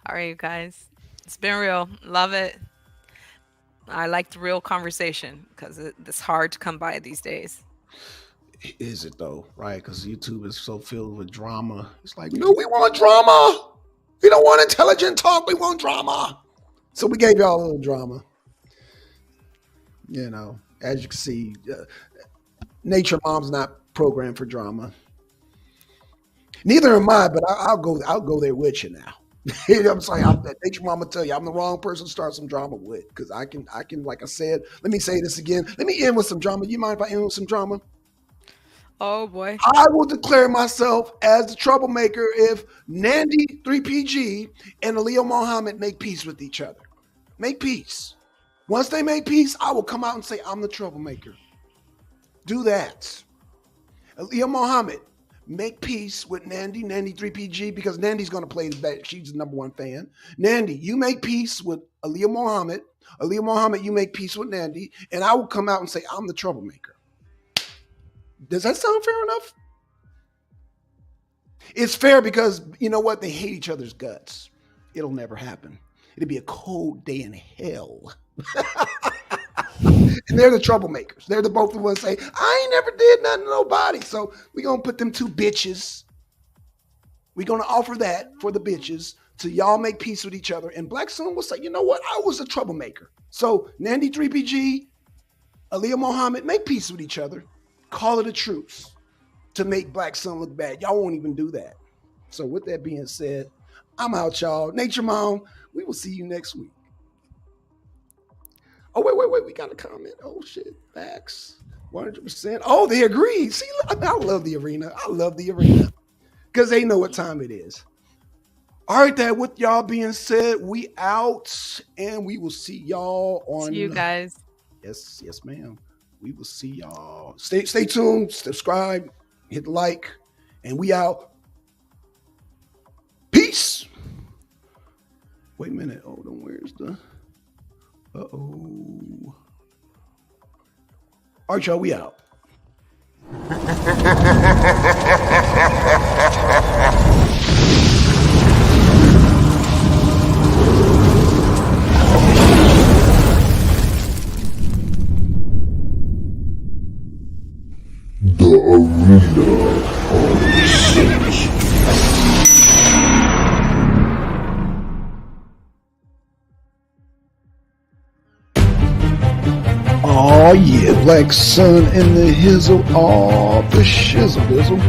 All right, you guys. It's been real. Love it. I like the real conversation because it's hard to come by these days. Is it though? Right? Because YouTube is so filled with drama. It's like, no, we want drama. We don't want intelligent talk. We want drama. So we gave y'all a little drama. As you can see, Nature Mom's not programmed for drama. Neither am I, but I'll go there with you now. I'm sorry, Nature Mom will tell you I'm the wrong person to start some drama with because I can, like I said, let me say this again. Let me end with some drama. You mind if I end with some drama? Oh boy. I will declare myself as the troublemaker if Nandi 3PG and Aaliyah Muhammad make peace with each other. Make peace. Once they make peace, I will come out and say I'm the troublemaker. Do that. Aaliyah Muhammad, make peace with Nandi 3PG, because Nandi's going to play the back. She's the number one fan. Nandi, you make peace with Aaliyah Muhammad. Aaliyah Muhammad, you make peace with Nandi. And I will come out and say I'm the troublemaker. Does that sound fair enough? It's fair because, you know what? They hate each other's guts. It'll never happen. It'll be a cold day in hell. And they're the troublemakers. They're the both the ones say, I ain't never did nothing to nobody. So we're going to put them two bitches. We're going to offer that for the bitches to y'all make peace with each other. And Black Sun will say, you know what? I was a troublemaker. So Nandi 3PG, Aaliyah Muhammad, make peace with each other. Call it a truce to make Black Sun look bad. Y'all won't even do that. So with that being said, I'm out, y'all. Nature Mom, we will see you next week. Oh, wait. We got a comment. Oh, shit. Facts. 100%. Oh, they agree. See, I love the arena. Because they know what time it is. All right, that with y'all being said, we out. And we will see y'all on... See you guys. Yes, ma'am. We will see y'all. Stay tuned. Subscribe. Hit like. And we out. Peace. Wait a minute. Hold on. Where's the... Uh-oh. All right, y'all. We out. The Arena of Six. Oh yeah, Black Sun in the hizzle, oh the shizzle bizzle.